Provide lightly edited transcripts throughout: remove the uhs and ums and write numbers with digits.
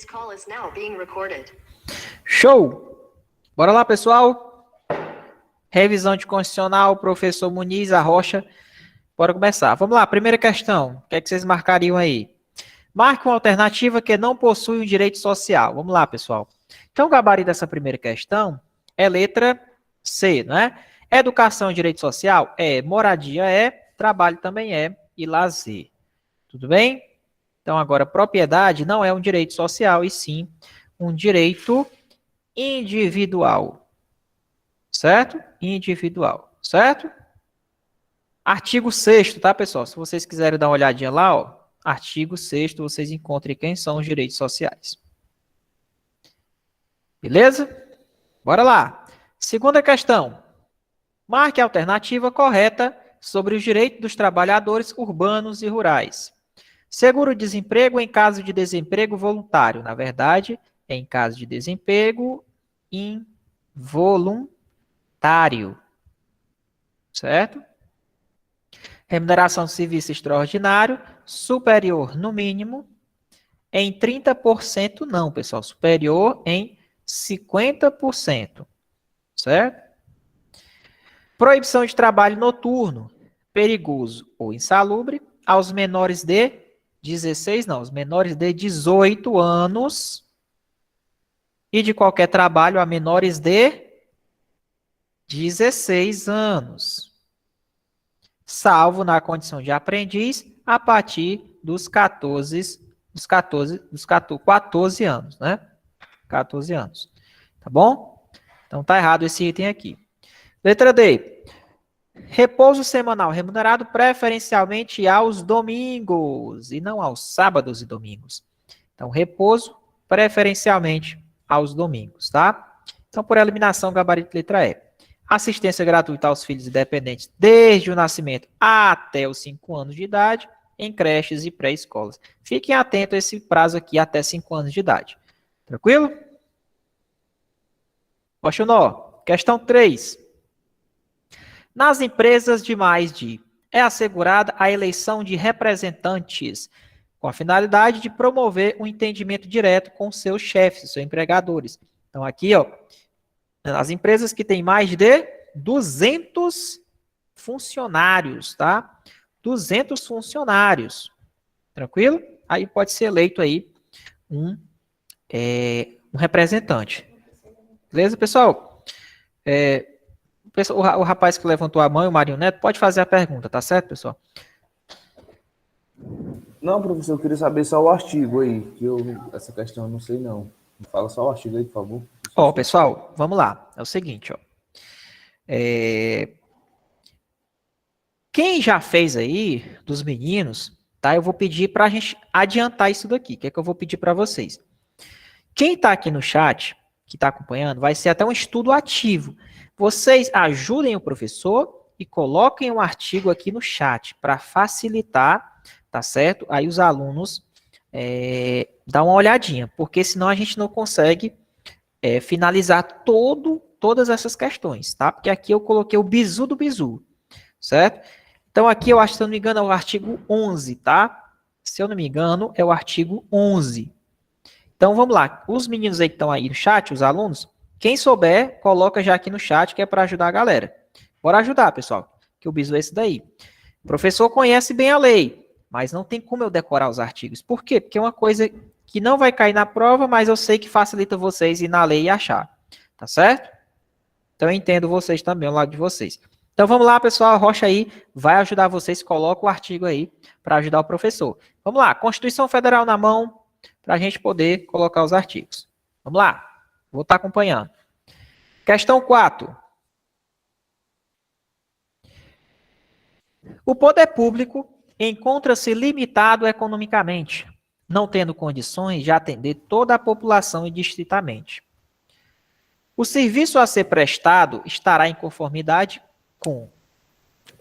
This call is now being recorded. Show! Bora lá, pessoal. Revisão de constitucional, professor Muniz, a Rocha. Bora começar. Vamos lá, primeira questão. O que é que vocês marcariam aí? Marque uma alternativa que não possui um direito social. Vamos lá, pessoal. Então, o gabarito dessa primeira questão é letra C, não é? Educação e direito social é, moradia é, trabalho também é e lazer. Tudo bem? Então, agora, propriedade não é um direito social, e sim um direito individual. Certo? Individual. Certo? Artigo 6º, tá, pessoal? Se vocês quiserem dar uma olhadinha lá, ó, artigo 6º, vocês encontrem quem são os direitos sociais. Beleza? Bora lá. Segunda questão. Marque a alternativa correta sobre os direitos dos trabalhadores urbanos e rurais. Seguro-desemprego em caso de desemprego voluntário. Na verdade, é em caso de desemprego involuntário. Certo? Remuneração de serviço extraordinário superior, no mínimo, em 30%, não, pessoal. Superior em 50%. Certo? Proibição de trabalho noturno, perigoso ou insalubre aos menores de 16, não, os menores de 18 anos e de qualquer trabalho a menores de 16 anos, salvo na condição de aprendiz a partir dos 14 anos, né? 14 anos. Tá bom? Então tá errado esse item aqui. Letra D. Repouso semanal remunerado preferencialmente aos domingos e não aos sábados e domingos. Então, repouso preferencialmente aos domingos, tá? Então, por eliminação, gabarito letra E. Assistência gratuita aos filhos independentes desde o nascimento até os 5 anos de idade em creches e pré-escolas. Fiquem atentos a esse prazo aqui até 5 anos de idade. Tranquilo? Poxa, nó. Questão 3. Nas empresas de mais de é assegurada a eleição de representantes com a finalidade de promover um entendimento direto com seus chefes, seus empregadores. Então aqui, ó, as empresas que têm mais de 200 funcionários, tá? 200 funcionários. Tranquilo? Aí pode ser eleito aí um representante. Beleza, pessoal? O rapaz que levantou a mão, o Marinho Neto, pode fazer a pergunta, tá certo, pessoal? Não, professor, eu queria saber só o artigo aí, que essa questão eu não sei não. Fala só o artigo aí, por favor. Ó, pessoal, vamos lá. É o seguinte, ó. Quem já fez aí, dos meninos, tá? Eu vou pedir pra gente adiantar isso daqui. O que é que eu vou pedir para vocês? Quem tá aqui no chat, que tá acompanhando, vai ser até um estudo ativo. Vocês ajudem o professor e coloquem um artigo aqui no chat para facilitar, tá certo? Aí os alunos dão uma olhadinha, porque senão a gente não consegue finalizar todas essas questões, tá? Porque aqui eu coloquei o bizu do bizu, certo? Então aqui eu acho, se eu não me engano, é o artigo 11, tá? Se eu não me engano, é o artigo 11. Então vamos lá, os meninos aí que estão aí no chat, os alunos, quem souber, coloca já aqui no chat, que é para ajudar a galera. Bora ajudar, pessoal, que o bizu é esse daí. O professor conhece bem a lei, mas não tem como eu decorar os artigos. Por quê? Porque é uma coisa que não vai cair na prova, mas eu sei que facilita vocês ir na lei e achar. Tá certo? Então eu entendo vocês também, ao lado de vocês. Então vamos lá, pessoal, a Rocha aí vai ajudar vocês, coloca o artigo aí para ajudar o professor. Vamos lá, Constituição Federal na mão, para a gente poder colocar os artigos. Vamos lá, vou estar acompanhando. Questão 4. O poder público encontra-se limitado economicamente, não tendo condições de atender toda a população indistintamente. O serviço a ser prestado estará em conformidade com...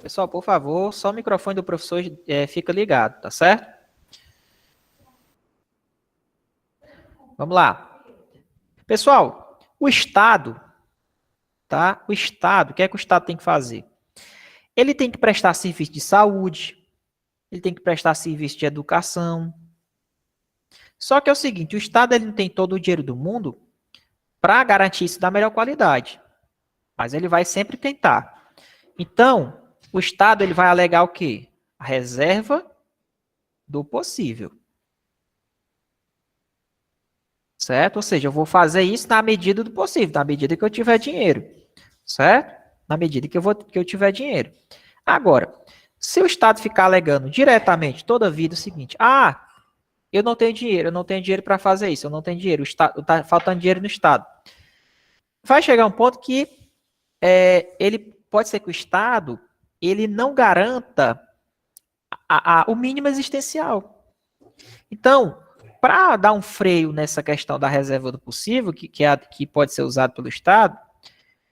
Pessoal, por favor, só o microfone do professor fica ligado, tá certo? Vamos lá. Pessoal, o Estado, tá? O Estado, o que é que o Estado tem que fazer? Ele tem que prestar serviço de saúde, ele tem que prestar serviço de educação, Só que é o seguinte, o Estado ele não tem todo o dinheiro do mundo para garantir isso da melhor qualidade. Mas ele vai sempre tentar. Então, o Estado ele vai alegar o quê? A reserva do possível. Certo? Ou seja, eu vou fazer isso na medida do possível, na medida que eu tiver dinheiro. Certo? Na medida que eu tiver dinheiro. Agora, se o Estado ficar alegando diretamente toda a vida o seguinte, eu não tenho dinheiro para fazer isso, eu não tenho dinheiro, está faltando dinheiro no Estado. Vai chegar um ponto que ele pode ser que o Estado ele não garanta o mínimo existencial. Então, para dar um freio nessa questão da reserva do possível, que pode ser usado pelo Estado,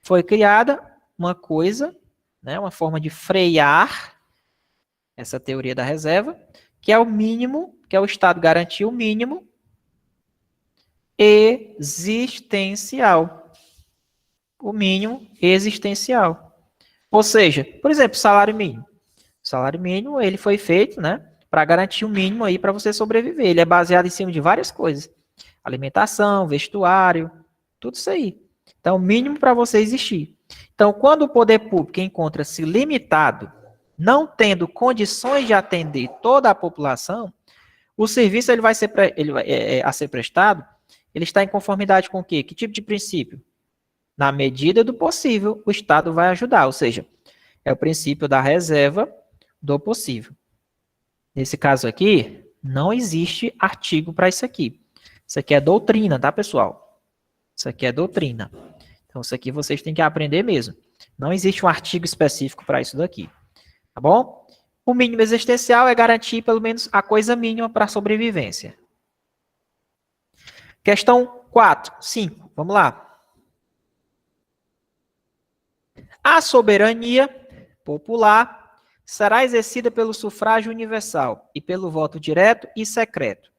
foi criada uma coisa, né, uma forma de frear essa teoria da reserva, que é o mínimo, que é o Estado garantir o mínimo existencial. O mínimo existencial. Ou seja, por exemplo, salário mínimo. O salário mínimo, ele foi feito, né, para garantir o mínimo aí para você sobreviver. Ele é baseado em cima de várias coisas. Alimentação, vestuário, tudo isso aí. Então, o mínimo para você existir. Então, quando o poder público encontra-se limitado, não tendo condições de atender toda a população, o serviço a ser prestado, ele está em conformidade com o quê? Que tipo de princípio? Na medida do possível, o Estado vai ajudar, ou seja, é o princípio da reserva do possível. Nesse caso aqui, não existe artigo para isso aqui. Isso aqui é doutrina, tá, pessoal? Isso aqui é doutrina. Então, isso aqui vocês têm que aprender mesmo. Não existe um artigo específico para isso daqui. Tá bom? O mínimo existencial é garantir pelo menos a coisa mínima para a sobrevivência. Questão 5. Vamos lá. A soberania popular será exercida pelo sufrágio universal e pelo voto direto e secreto,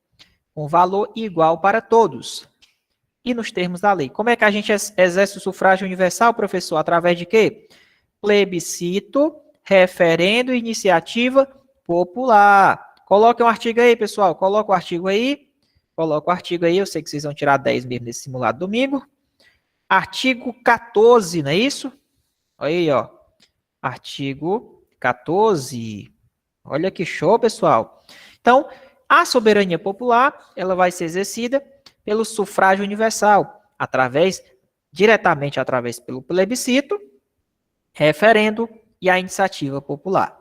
com valor igual para todos e nos termos da lei. Como é que a gente exerce o sufrágio universal, professor? Através de quê? Plebiscito, referendo e iniciativa popular. Coloque um artigo aí, pessoal. Coloca o artigo aí. Coloca o artigo aí. Eu sei que vocês vão tirar 10 mesmo nesse simulado domingo. Artigo 14, não é isso? Olha aí, ó. Artigo 14. Olha que show, pessoal. Então, a soberania popular, ela vai ser exercida pelo sufrágio universal, diretamente através pelo plebiscito, referendo e a iniciativa popular.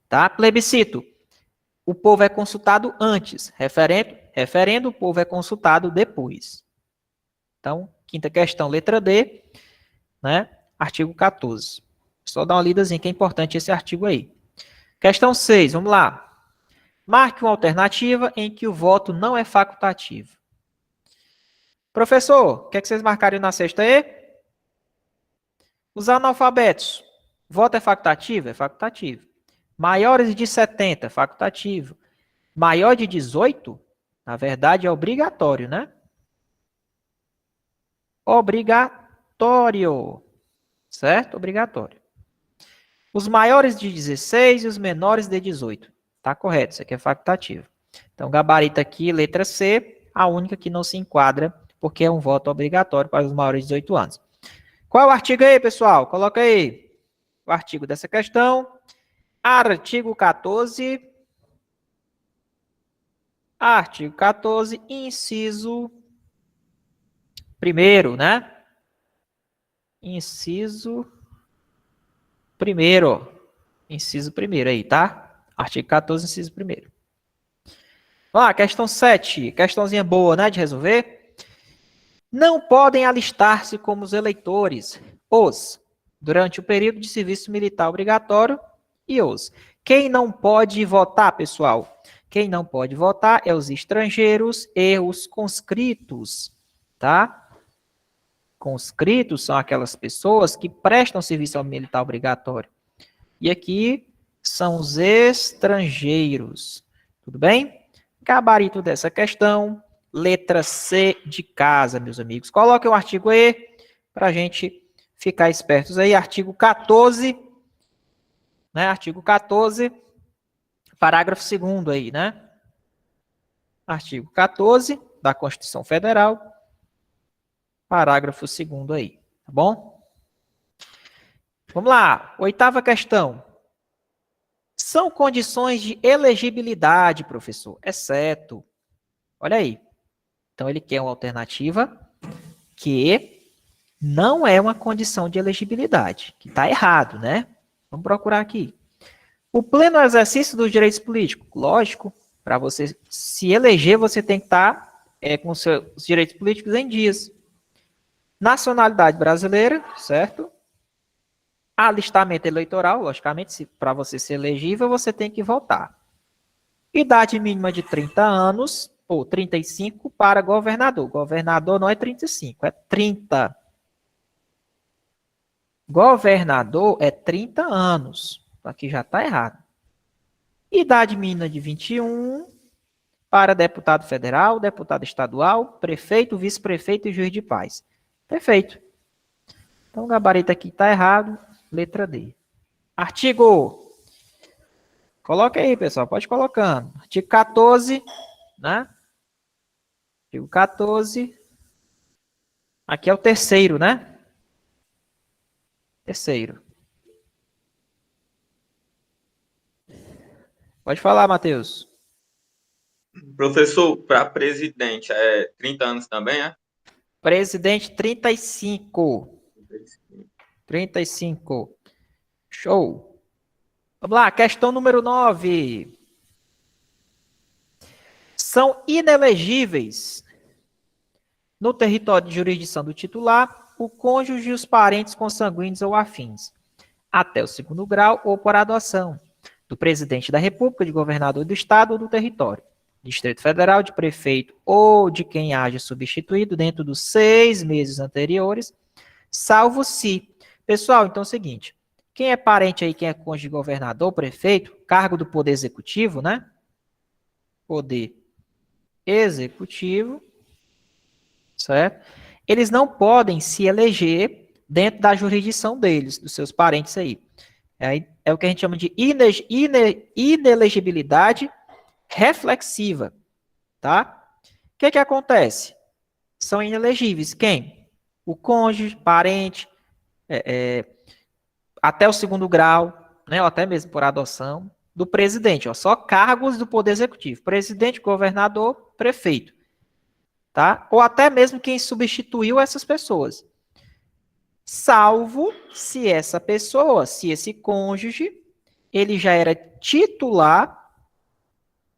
Tá? Plebiscito, o povo é consultado antes. Referendo, o povo é consultado depois. Então, quinta questão, letra D, né? Artigo 14. Só dar uma lidazinha que é importante esse artigo aí. Questão 6, vamos lá. Marque uma alternativa em que o voto não é facultativo. Professor, o que é que vocês marcaram na sexta aí? Os analfabetos. Voto é facultativo? É facultativo. Maiores de 70, facultativo. Maior de 18, na verdade, é obrigatório, né? Obrigatório. Certo? Obrigatório. Os maiores de 16 e os menores de 18. Tá correto, isso aqui é facultativo. Então, gabarito aqui, letra C, a única que não se enquadra, porque é um voto obrigatório para os maiores de 18 anos. Qual é o artigo aí, pessoal? Coloca aí o artigo dessa questão. Artigo 14. Artigo 14, inciso 1º, né? Inciso 1º. Inciso 1º aí, tá? Artigo 14, inciso 1º. Vamos lá, questão 7. Questãozinha boa, né, de resolver. Não podem alistar-se como os eleitores, durante o período de serviço militar obrigatório, e Quem não pode votar, pessoal? Quem não pode votar é os estrangeiros e os conscritos, tá? Conscritos são aquelas pessoas que prestam serviço militar obrigatório. E aqui são os estrangeiros. Tudo bem? Gabarito dessa questão, letra C de casa, meus amigos. Coloquem o artigo aí para a gente ficar espertos aí. Artigo 14, né? Artigo 14, parágrafo 2º aí, né? Artigo 14, da Constituição Federal, parágrafo 2º aí, tá bom? Vamos lá, 8ª questão. São condições de elegibilidade, professor, exceto. Olha aí. Então, ele quer uma alternativa que não é uma condição de elegibilidade, que está errado, né? Vamos procurar aqui. O pleno exercício dos direitos políticos. Lógico, para você se eleger, você tem que estar com seus direitos políticos em dias. Nacionalidade brasileira, certo? Alistamento eleitoral, logicamente, para você ser elegível, você tem que votar. Idade mínima de 30 anos, ou 35 para governador. Governador não é 35, é 30. Governador é 30 anos. Aqui já está errado. Idade mínima de 21 para deputado federal, deputado estadual, prefeito, vice-prefeito e juiz de paz. Perfeito. Então, o gabarito aqui está errado. Letra D. Artigo. Coloca aí, pessoal. Pode ir colocando. Artigo 14, né? Artigo 14. Aqui é o terceiro, né? Terceiro. Pode falar, Matheus. Professor, para presidente é 30 anos também, é? Presidente, 35. 35. Show. Vamos lá, questão número 9. São inelegíveis no território de jurisdição do titular o cônjuge e os parentes consanguíneos ou afins, até o 2º grau ou por adoção do presidente da República, de governador do estado ou do território, Distrito Federal, de prefeito ou de quem haja substituído dentro dos 6 meses anteriores, salvo se. Pessoal, então é o seguinte, quem é parente aí, quem é cônjuge de governador, prefeito, cargo do Poder Executivo, né? Poder Executivo, certo? Eles não podem se eleger dentro da jurisdição deles, dos seus parentes aí. É o que a gente chama de inelegibilidade reflexiva, tá? O que acontece? São inelegíveis quem? O cônjuge, parente, até o 2º grau, né, ou até mesmo por adoção, do presidente, ó, só cargos do Poder Executivo, presidente, governador, prefeito, tá? Ou até mesmo quem substituiu essas pessoas. Salvo se essa pessoa, se esse cônjuge, ele já era titular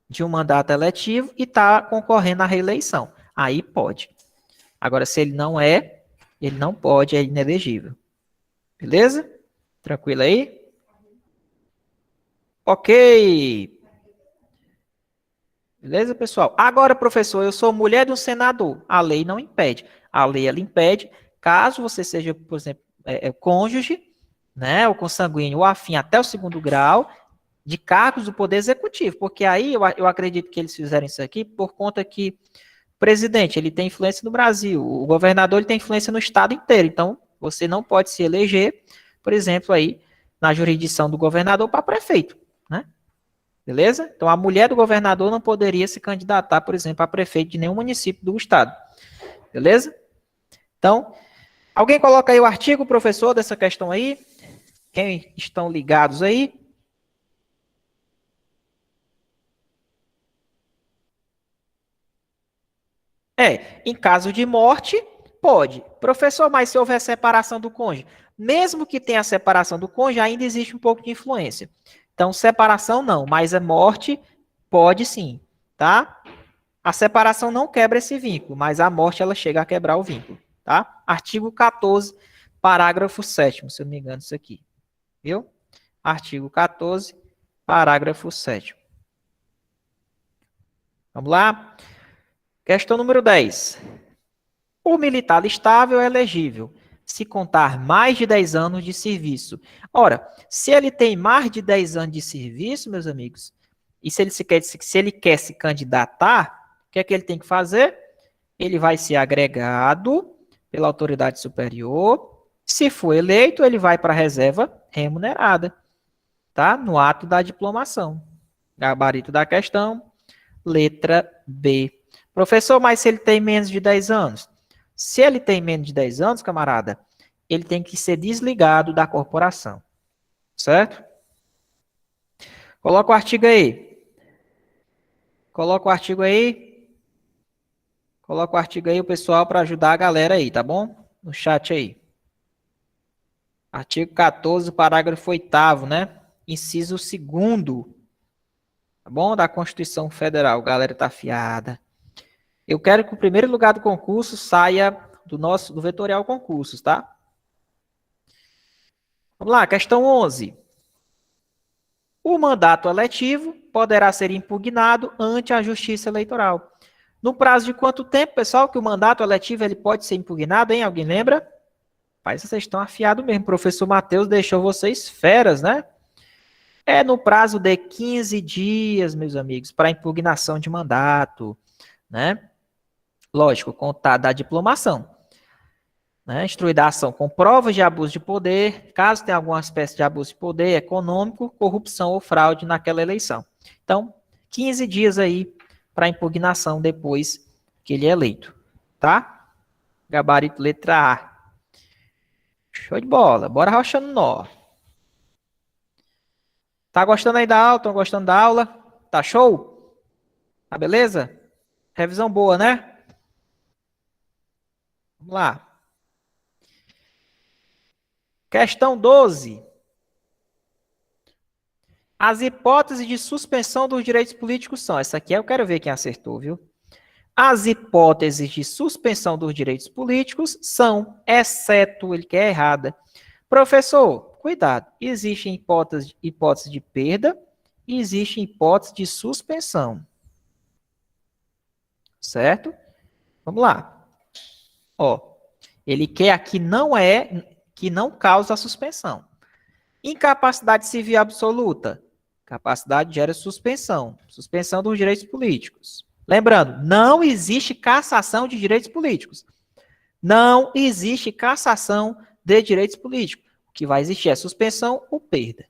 de um mandato eletivo e está concorrendo à reeleição. Aí pode. Agora, se ele não é, ele não pode, é inelegível. Beleza? Tranquilo aí? Ok. Beleza, pessoal? Agora, professor, eu sou mulher de um senador. A lei não impede. A lei, ela impede, caso você seja, por exemplo, cônjuge, né, ou consanguíneo ou afim até o 2º grau, de cargos do Poder Executivo. Porque aí eu acredito que eles fizeram isso aqui por conta que o presidente, ele tem influência no Brasil, o governador, ele tem influência no estado inteiro. Então, você não pode se eleger, por exemplo, aí, na jurisdição do governador para prefeito, né? Beleza? Então, a mulher do governador não poderia se candidatar, por exemplo, a prefeito de nenhum município do estado. Beleza? Então, alguém coloca aí o artigo, professor, dessa questão aí? Quem estão ligados aí? Em caso de morte, pode. Professor, mas se houver separação do cônjuge? Mesmo que tenha a separação do cônjuge, ainda existe um pouco de influência. Então, separação não, mas a morte pode sim, tá? A separação não quebra esse vínculo, mas a morte ela chega a quebrar o vínculo, tá? Artigo 14, parágrafo 7º, se eu não me engano isso aqui. Viu? Artigo 14, parágrafo 7º. Vamos lá? Questão número 10. O militar listável é elegível se contar mais de 10 anos de serviço. Ora, se ele tem mais de 10 anos de serviço, meus amigos, e se ele quer se candidatar, o que é que ele tem que fazer? Ele vai ser agregado pela autoridade superior. Se for eleito, ele vai para a reserva remunerada, tá? No ato da diplomação. Gabarito da questão, letra B. Professor, mas se ele tem menos de 10 anos? Se ele tem menos de 10 anos, camarada, ele tem que ser desligado da corporação. Certo? Coloca o artigo aí. Coloca o artigo aí. Coloca o artigo aí, o pessoal, para ajudar a galera aí, tá bom? No chat aí. Artigo 14, parágrafo 8º, né? Inciso 2º. Tá bom? Da Constituição Federal. Galera tá afiada. Eu quero que o primeiro lugar do concurso saia do Vetorial Concursos, tá? Vamos lá, questão 11. O mandato eletivo poderá ser impugnado ante a Justiça Eleitoral. No prazo de quanto tempo, pessoal, que o mandato eletivo ele pode ser impugnado, hein? Alguém lembra? Mas vocês estão afiados mesmo. O professor Matheus deixou vocês feras, né? É no prazo de 15 dias, meus amigos, para impugnação de mandato, né? Lógico, contar da diplomação. Né? Instruir a ação com provas de abuso de poder, caso tenha alguma espécie de abuso de poder econômico, corrupção ou fraude naquela eleição. Então, 15 dias aí para impugnação depois que ele é eleito, tá? Gabarito letra A. Show de bola. Bora rochando nó. Tá gostando aí da aula? Estão gostando da aula? Tá show? Tá beleza? Revisão boa, né? Vamos lá. Questão 12. As hipóteses de suspensão dos direitos políticos são. Essa aqui eu quero ver quem acertou, viu? As hipóteses de suspensão dos direitos políticos são, exceto, ele quer errada. Professor, cuidado. Existem hipóteses de perda e existem hipóteses de suspensão. Certo? Vamos lá. Ó, ele quer aqui que não causa a suspensão. Incapacidade civil absoluta. Capacidade gera suspensão. Suspensão dos direitos políticos. Lembrando, não existe cassação de direitos políticos. Não existe cassação de direitos políticos. O que vai existir é suspensão ou perda.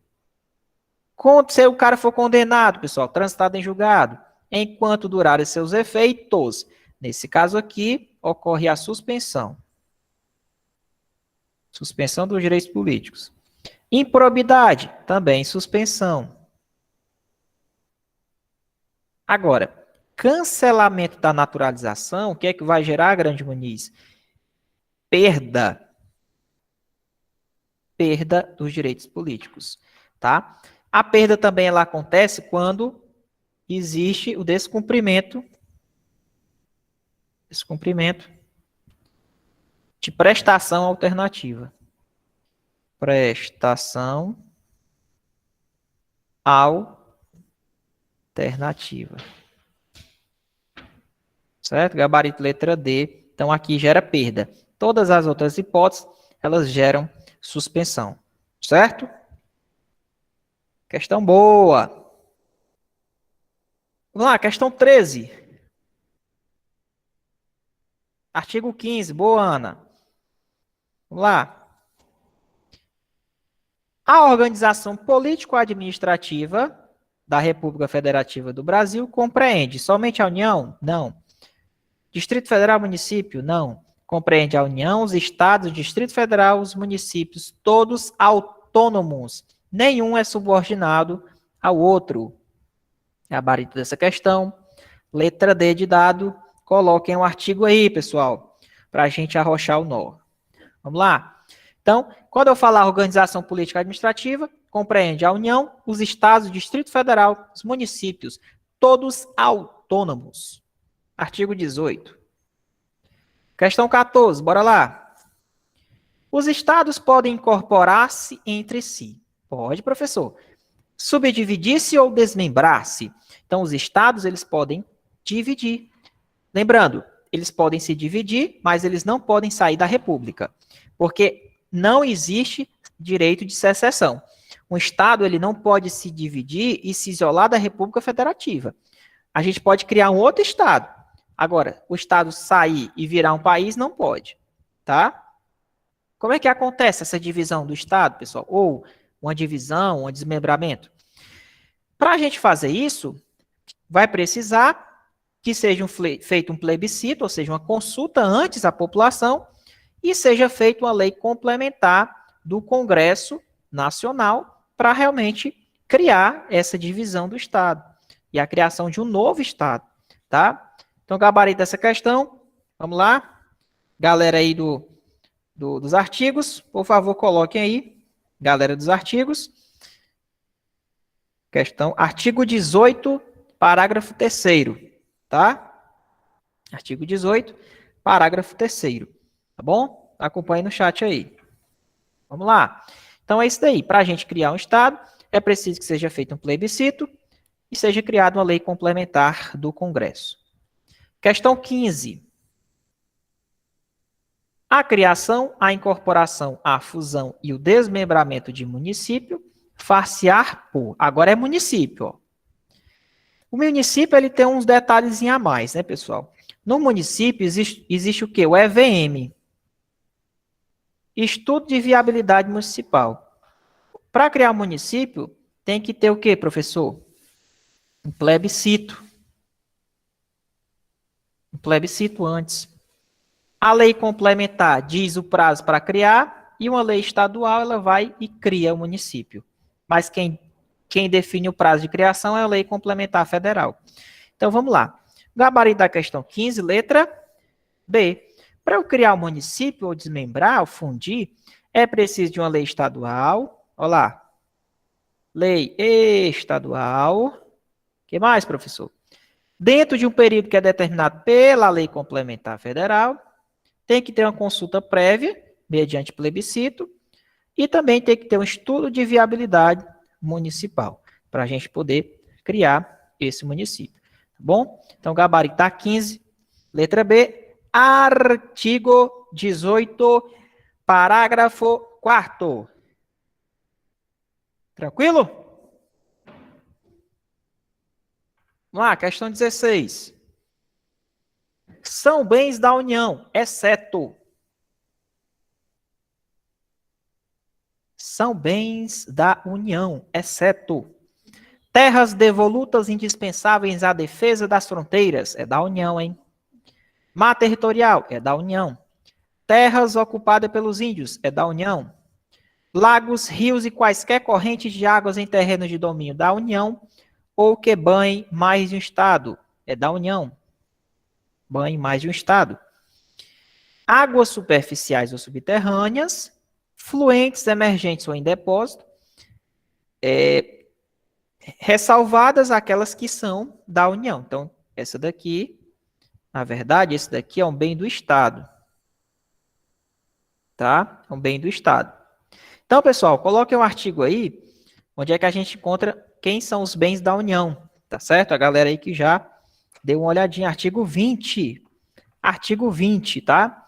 Se o cara for condenado, pessoal, transitado em julgado, enquanto durarem seus efeitos, nesse caso aqui, ocorre a suspensão. Suspensão dos direitos políticos. Improbidade, também suspensão. Agora, cancelamento da naturalização, o que é que vai gerar, Grande Muniz? Perda. Perda dos direitos políticos, tá? A perda também ela acontece quando existe o descumprimento de prestação alternativa. Prestação alternativa. Certo? Gabarito letra D. Então, aqui gera perda. Todas as outras hipóteses, elas geram suspensão. Certo? Questão boa. Vamos lá, questão 13. Artigo 15. Boa, Ana. Vamos lá. A organização político-administrativa da República Federativa do Brasil compreende somente a União? Não. Distrito Federal, município? Não. Compreende a União, os estados, o Distrito Federal, os municípios, todos autônomos. Nenhum é subordinado ao outro. Gabarito dessa questão. Letra D de dado. Coloquem um artigo aí, pessoal, para a gente arrochar o nó. Vamos lá? Então, quando eu falar organização política administrativa, compreende a União, os estados, o Distrito Federal, os municípios, todos autônomos. Artigo 18. Questão 14, bora lá. Os estados podem incorporar-se entre si. Pode, professor. Subdividir-se ou desmembrar-se. Então, os estados, eles podem dividir. Lembrando, eles podem se dividir, mas eles não podem sair da república. Porque não existe direito de secessão. Um estado, ele não pode se dividir e se isolar da República Federativa. A gente pode criar um outro estado. Agora, o estado sair e virar um país, não pode. Tá? Como é que acontece essa divisão do estado, pessoal? Ou uma divisão, um desmembramento? Para a gente fazer isso, vai precisar que seja feito um plebiscito, ou seja, uma consulta antes à população, e seja feita uma lei complementar do Congresso Nacional para realmente criar essa divisão do Estado e a criação de um novo Estado, tá? Então, gabarito dessa questão, vamos lá. Galera aí dos artigos, por favor, coloquem aí, galera dos artigos. Questão, artigo 18, parágrafo 3º, tá? Artigo 18, parágrafo 3º, tá bom? Acompanhe no chat aí. Vamos lá. Então, é isso daí. Para a gente criar um Estado, é preciso que seja feito um plebiscito e seja criada uma lei complementar do Congresso. Questão 15. A criação, a incorporação, a fusão e o desmembramento de município far-se-á por... Agora é município, ó. O município, ele tem uns detalhes a mais, né, pessoal? No município existe o quê? O EVM. Estudo de Viabilidade Municipal. Para criar um município, tem que ter o quê, professor? Um plebiscito. Um plebiscito antes. A lei complementar diz o prazo para criar e uma lei estadual ela vai e cria o município. Mas quem define o prazo de criação é a lei complementar federal. Então vamos lá. Gabarito da questão 15, letra B. Para eu criar um município ou desmembrar ou fundir, é preciso de uma lei estadual. Olha lá. Lei estadual. O que mais, professor? Dentro de um período que é determinado pela lei complementar federal, tem que ter uma consulta prévia, mediante plebiscito, e também tem que ter um estudo de viabilidade municipal, para a gente poder criar esse município. Tá bom? Então, gabarito tá 15, letra B, artigo 18, parágrafo 4º. Tranquilo? Vamos lá, questão 16. São bens da União, exceto. São bens da União, exceto. Terras devolutas indispensáveis à defesa das fronteiras, é da União, hein? Mar territorial, é da União. Terras ocupadas pelos índios, é da União. Lagos, rios e quaisquer correntes de águas em terrenos de domínio da União, ou que banhem mais de um Estado, é da União. Banhe mais de um Estado. Águas superficiais ou subterrâneas, fluentes, emergentes ou em depósito, ressalvadas aquelas que são da União. Então, essa daqui, na verdade, esse daqui é um bem do Estado. Tá? É um bem do Estado. Então, pessoal, coloquem um artigo aí, onde é que a gente encontra quem são os bens da União. Tá certo? A galera aí que já deu uma olhadinha. Artigo 20. Artigo 20, tá?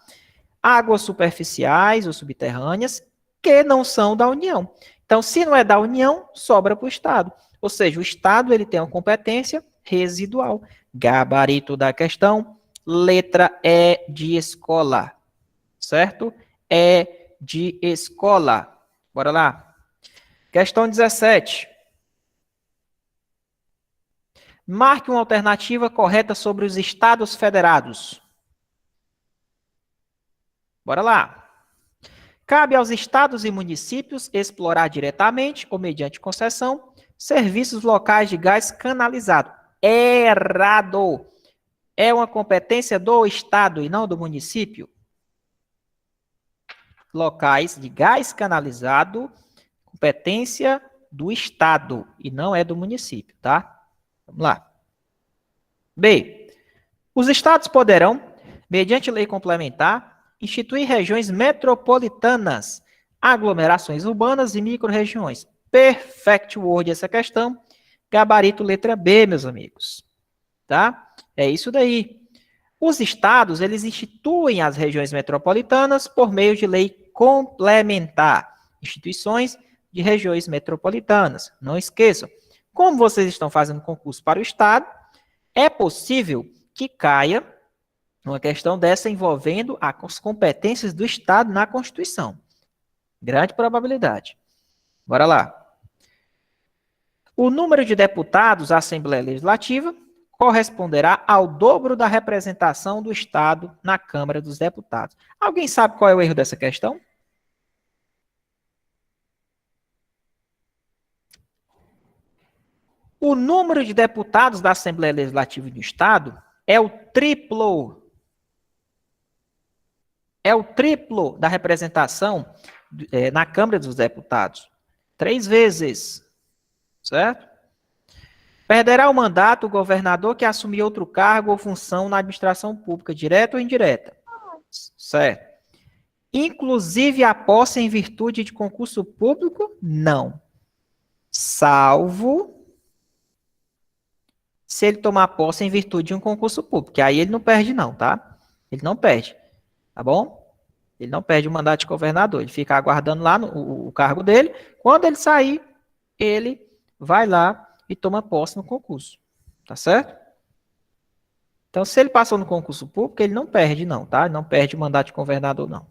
Águas superficiais ou subterrâneas que não são da União. Então, se não é da União, sobra para o Estado. Ou seja, o Estado ele tem uma competência residual. Gabarito da questão, letra E de escola. Certo? E de escola. Bora lá. Questão 17. Marque uma alternativa correta sobre os Estados federados. Bora lá. Cabe aos estados e municípios explorar diretamente ou mediante concessão serviços locais de gás canalizado. Errado. É uma competência do estado e não do município. Locais de gás canalizado, competência do estado e não é do município, tá? Vamos lá. B. Os estados poderão, mediante lei complementar, instituir regiões metropolitanas, aglomerações urbanas e micro-regiões. Perfect word essa questão. Gabarito letra B, meus amigos. Tá? É isso daí. Os estados, eles instituem as regiões metropolitanas por meio de lei complementar. Instituições de regiões metropolitanas. Não esqueçam. Como vocês estão fazendo concurso para o estado, é possível que caia uma questão dessa envolvendo as competências do Estado na Constituição. Grande probabilidade. Bora lá. O número de deputados à Assembleia Legislativa corresponderá ao dobro da representação do Estado na Câmara dos Deputados. Alguém sabe qual é o erro dessa questão? O número de deputados da Assembleia Legislativa do Estado é o triplo. É o triplo da representação na Câmara dos Deputados. 3 vezes. Certo? Perderá o mandato o governador que assumir outro cargo ou função na administração pública, direta ou indireta. Certo. Inclusive a posse em virtude de concurso público? Não. Salvo se ele tomar posse em virtude de um concurso público, que aí ele não perde não, tá? Ele não perde, tá bom? Ele não perde o mandato de governador, ele fica aguardando lá o cargo dele. Quando ele sair, ele vai lá e toma posse no concurso, tá certo? Então, se ele passou no concurso público, ele não perde não, tá? Ele não perde o mandato de governador, não.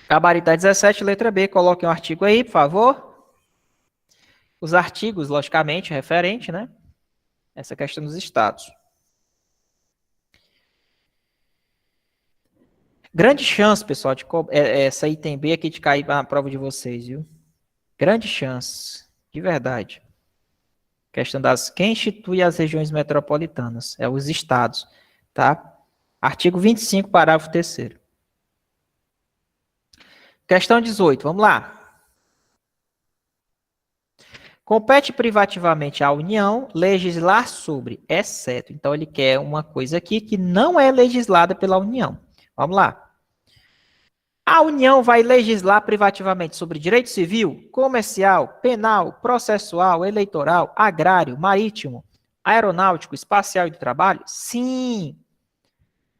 Gabarito 17, letra B, coloquem o artigo aí, por favor. Os artigos, logicamente, referente, né? Essa questão dos estados. Grande chance, pessoal, de essa item B aqui de cair na prova de vocês, viu? Grande chance, de verdade. Questão quem institui as regiões metropolitanas? É os estados, tá? Artigo 25, parágrafo 3º. Questão 18, vamos lá. Compete privativamente à União legislar sobre, exceto. Então, ele quer uma coisa aqui que não é legislada pela União. Vamos lá. A União vai legislar privativamente sobre direito civil, comercial, penal, processual, eleitoral, agrário, marítimo, aeronáutico, espacial e do trabalho? Sim.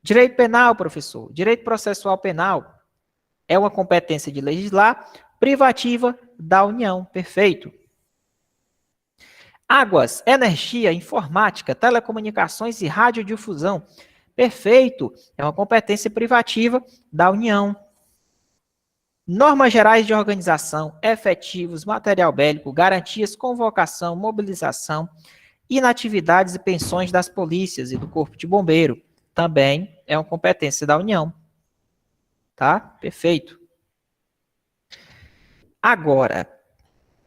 Direito penal, professor. Direito processual penal é uma competência de legislar privativa da União. Perfeito. Águas, energia, informática, telecomunicações e radiodifusão. Perfeito. É uma competência privativa da União. Normas gerais de organização, efetivos, material bélico, garantias, convocação, mobilização, inatividades e pensões das polícias e do Corpo de Bombeiro. Também é uma competência da União. Tá? Perfeito. Agora,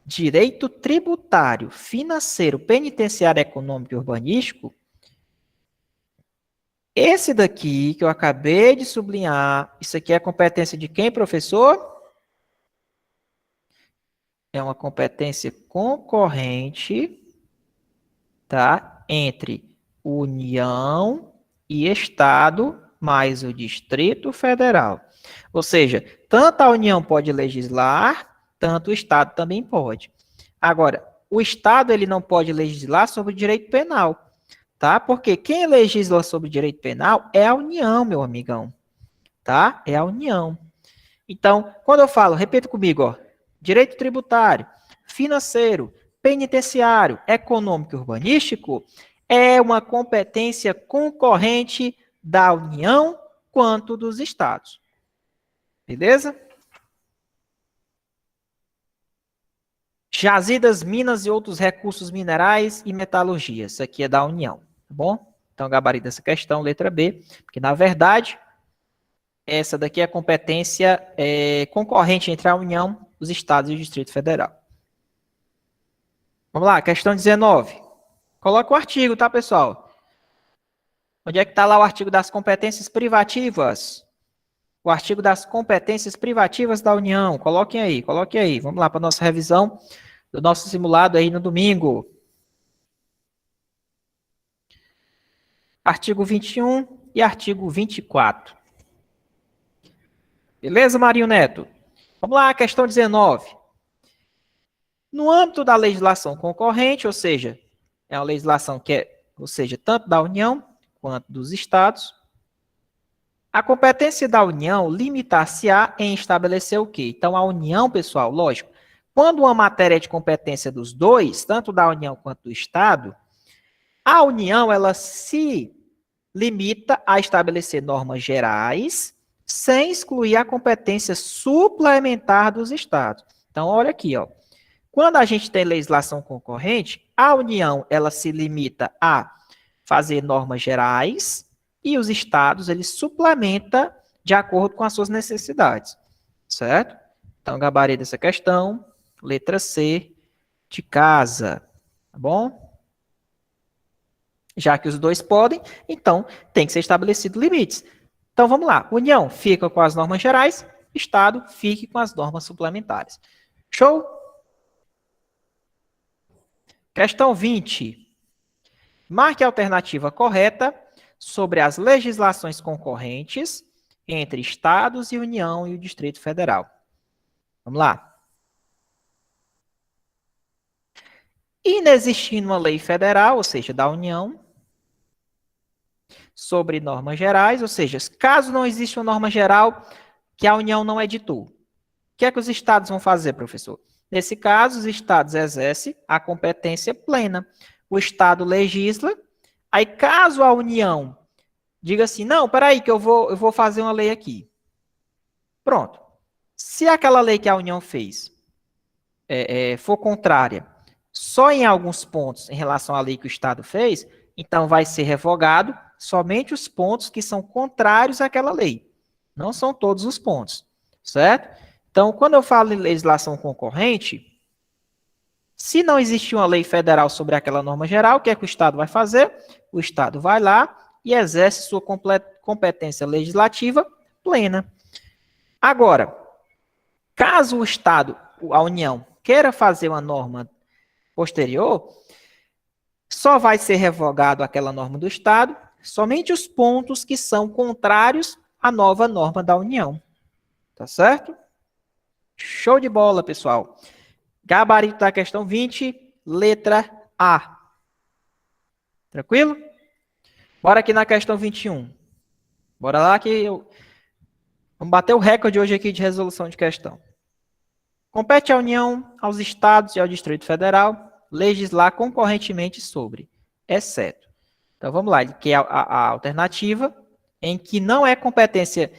direito tributário, financeiro, penitenciário, econômico e urbanístico, esse daqui que eu acabei de sublinhar, isso aqui é competência de quem, professor? É uma competência concorrente, tá? Entre União e Estado, mais o Distrito Federal. Ou seja, tanto a União pode legislar, tanto o Estado também pode. Agora, o Estado ele não pode legislar sobre direito penal. Tá? Porque quem legisla sobre direito penal é a União, meu amigão. Tá? É a União. Então, quando eu falo, repita comigo, ó, direito tributário, financeiro, penitenciário, econômico e urbanístico, é uma competência concorrente da União quanto dos estados. Beleza? Jazidas, minas e outros recursos minerais e metalurgia. Isso aqui é da União, tá bom? Então, gabarito dessa questão, letra B, porque, na verdade, essa daqui é a competência concorrente entre a União, os estados e o Distrito Federal. Vamos lá, questão 19. Coloca o artigo, tá, pessoal? Onde é que está lá o artigo das competências privativas? O artigo das competências privativas da União. Coloquem aí, coloquem aí. Vamos lá para a nossa revisão do nosso simulado aí no domingo. Artigo 21 e artigo 24. Beleza, Marinho Neto? Vamos lá, questão 19. No âmbito da legislação concorrente, ou seja, é uma legislação que é, ou seja, tanto da União quanto dos estados, a competência da União limitar-se-á em estabelecer o quê? Então, a União, pessoal, lógico, quando uma matéria é de competência dos dois, tanto da União quanto do Estado, a União, ela se limita a estabelecer normas gerais, sem excluir a competência suplementar dos Estados. Então, olha aqui, ó. Quando a gente tem legislação concorrente, a União ela se limita a fazer normas gerais e os estados eles suplementam de acordo com as suas necessidades, certo? Então, gabarito dessa questão, letra C de casa, tá bom? Já que os dois podem, então tem que ser estabelecido limites. Então, vamos lá. União fica com as normas gerais, Estado fique com as normas suplementares. Show? Questão 20. Marque a alternativa correta sobre as legislações concorrentes entre Estados e União e o Distrito Federal. Vamos lá. Inexistindo uma lei federal, ou seja, da União, sobre normas gerais, ou seja, caso não exista uma norma geral que a União não editou, o que é que os estados vão fazer, professor? Nesse caso, os estados exercem a competência plena. O estado legisla, aí caso a União diga assim, não, peraí que eu vou fazer uma lei aqui. Pronto. Se aquela lei que a União fez for contrária só em alguns pontos em relação à lei que o Estado fez, então vai ser revogado somente os pontos que são contrários àquela lei. Não são todos os pontos, certo? Então, quando eu falo em legislação concorrente, se não existir uma lei federal sobre aquela norma geral, o que é que o Estado vai fazer? O Estado vai lá e exerce sua competência legislativa plena. Agora, caso o Estado, a União, queira fazer uma norma posterior, só vai ser revogado aquela norma do Estado, somente os pontos que são contrários à nova norma da União. Tá certo? Show de bola, pessoal. Gabarito da questão 20, letra A. Tranquilo? Bora aqui na questão 21. Bora lá que vamos bater o recorde hoje aqui de resolução de questão. Compete à União, aos Estados e ao Distrito Federal legislar concorrentemente sobre, exceto. Então, vamos lá, que é a alternativa em que não é competência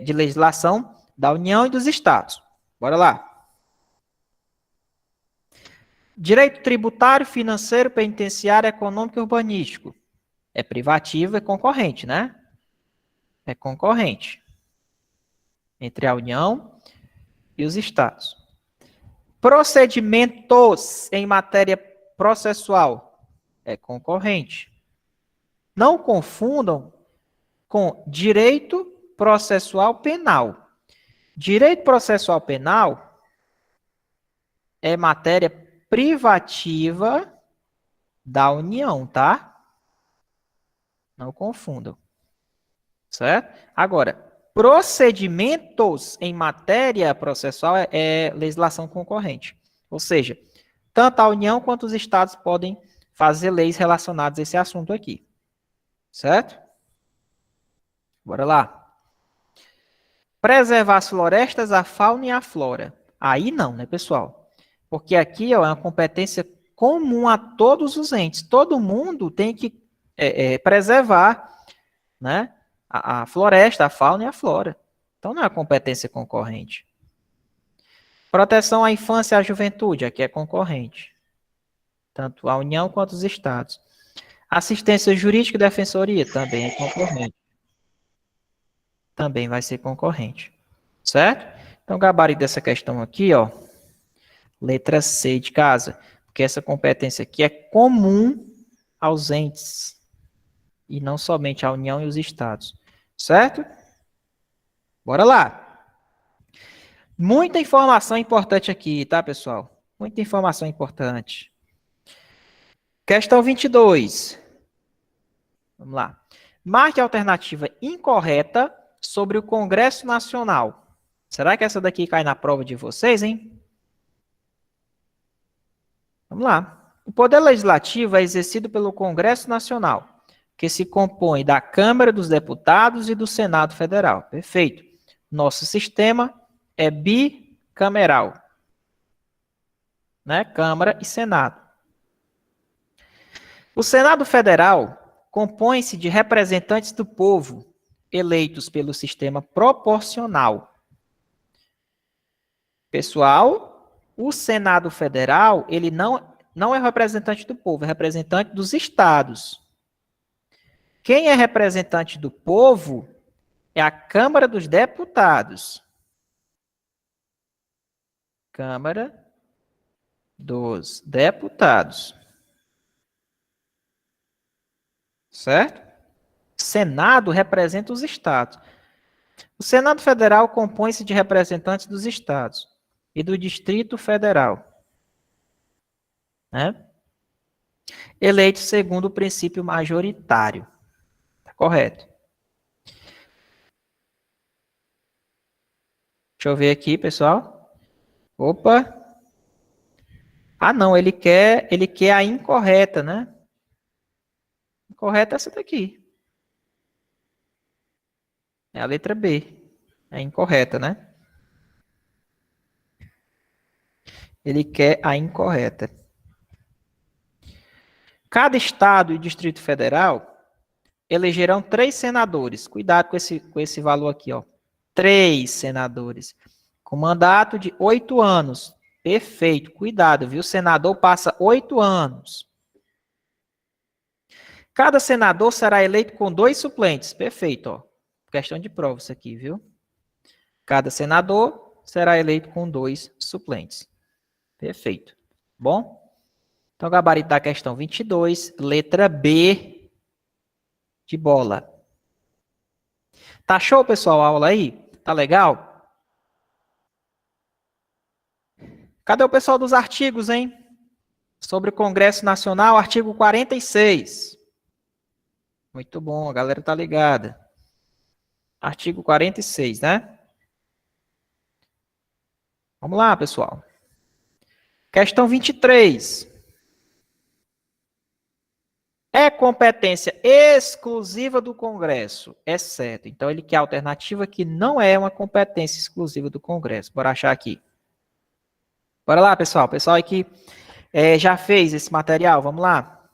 de legislação da União e dos Estados. Bora lá. Direito tributário, financeiro, penitenciário, econômico e urbanístico. É privativo, é concorrente, né? É concorrente entre a União e os Estados. Procedimentos em matéria processual é concorrente. Não confundam com direito processual penal. Direito processual penal é matéria privativa da União, tá? Não confundam. Certo? Agora, procedimentos em matéria processual é legislação concorrente. Ou seja, tanto a União quanto os Estados podem fazer leis relacionadas a esse assunto aqui. Certo? Bora lá. Preservar as florestas, a fauna e a flora. Aí não, né, pessoal? Porque aqui ó, é uma competência comum a todos os entes. Todo mundo tem que preservar, né, a floresta, a fauna e a flora. Então, não é uma competência concorrente. Proteção à infância e à juventude, aqui é concorrente. Tanto a União quanto os Estados. Assistência jurídica e defensoria, também é concorrente. Também vai ser concorrente. Certo? Então, o gabarito dessa questão aqui, ó, letra C de casa, porque essa competência aqui é comum aos entes, e não somente à União e os Estados. Certo? Bora lá. Muita informação importante aqui, tá, pessoal? Muita informação importante. Questão 22. Vamos lá. Marque a alternativa incorreta sobre o Congresso Nacional. Será que essa daqui cai na prova de vocês, hein? Vamos lá. O poder legislativo é exercido pelo Congresso Nacional, que se compõe da Câmara dos Deputados e do Senado Federal. Perfeito. Nosso sistema é bicameral, né? Câmara e Senado. O Senado Federal compõe-se de representantes do povo eleitos pelo sistema proporcional. Pessoal, O Senado Federal, ele não é representante do povo, é representante dos estados. Quem é representante do povo é a Câmara dos Deputados. Câmara dos Deputados. Certo? Senado representa os estados. O Senado Federal compõe-se de representantes dos estados e do Distrito Federal, né? Eleitos segundo o princípio majoritário. Tá correto. Deixa eu ver aqui, pessoal. Opa. Ah, não, ele quer a incorreta, né? Incorreta é essa daqui. É a letra B. É incorreta, né? Ele quer a incorreta. Cada estado e Distrito Federal elegerão 3 senadores. Cuidado com esse valor aqui, ó. 3 senadores. Com mandato de 8 anos. Perfeito. Cuidado, viu? O senador passa 8 anos. Cada senador será eleito com 2 suplentes. Perfeito, ó. Questão de prova isso aqui, viu? Cada senador será eleito com 2 suplentes. Perfeito. Bom? Então, gabarito da questão 22, letra B de bola. Tá show, pessoal, a aula aí? Tá legal? Cadê o pessoal dos artigos, hein? Sobre o Congresso Nacional, artigo 46. Muito bom, a galera tá ligada. Artigo 46, né? Vamos lá, pessoal. Questão 23. É competência exclusiva do Congresso, exceto. Então, ele quer a alternativa que não é uma competência exclusiva do Congresso. Bora achar aqui. Bora lá, pessoal. Pessoal aí que já fez esse material, vamos lá.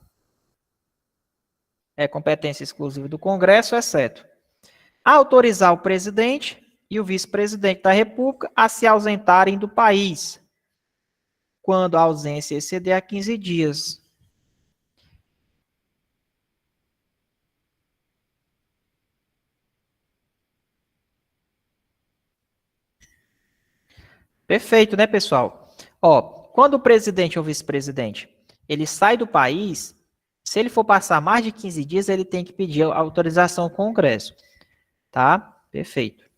É competência exclusiva do Congresso, exceto autorizar o presidente e o vice-presidente da República a se ausentarem do país, quando a ausência exceder a 15 dias. Perfeito, né, pessoal? Ó, quando o presidente ou vice-presidente, ele sai do país, se ele for passar mais de 15 dias, ele tem que pedir autorização ao Congresso. Tá? Perfeito.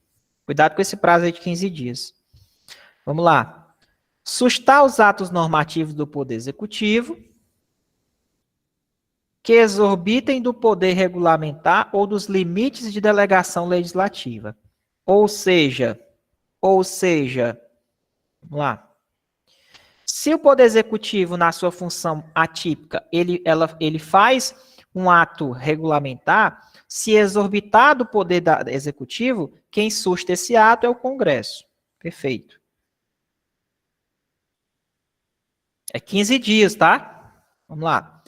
Cuidado com esse prazo aí de 15 dias. Vamos lá. Sustar os atos normativos do Poder Executivo que exorbitem do poder regulamentar ou dos limites de delegação legislativa. Ou seja, vamos lá. Se o Poder Executivo, na sua função atípica, ele faz um ato regulamentar, se exorbitar do poder executivo, quem susta esse ato é o Congresso. Perfeito. É 15 dias, tá? Vamos lá.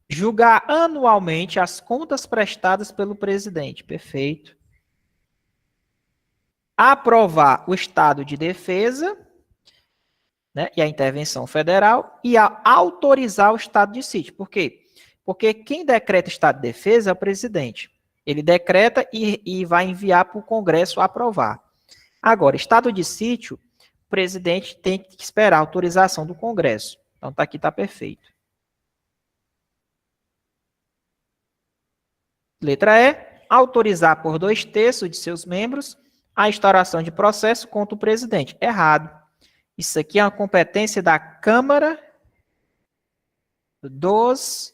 Julgar anualmente as contas prestadas pelo presidente. Perfeito. Aprovar o estado de defesa, né, e a intervenção federal, e autorizar o estado de sítio. Por quê? Porque quem decreta estado de defesa é o presidente. Ele decreta e vai enviar para o Congresso aprovar. Agora, estado de sítio, o presidente tem que esperar a autorização do Congresso. Então, tá aqui, tá perfeito. Letra E, autorizar por 2/3 de seus membros a instauração de processo contra o presidente. Errado. Isso aqui é uma competência da Câmara dos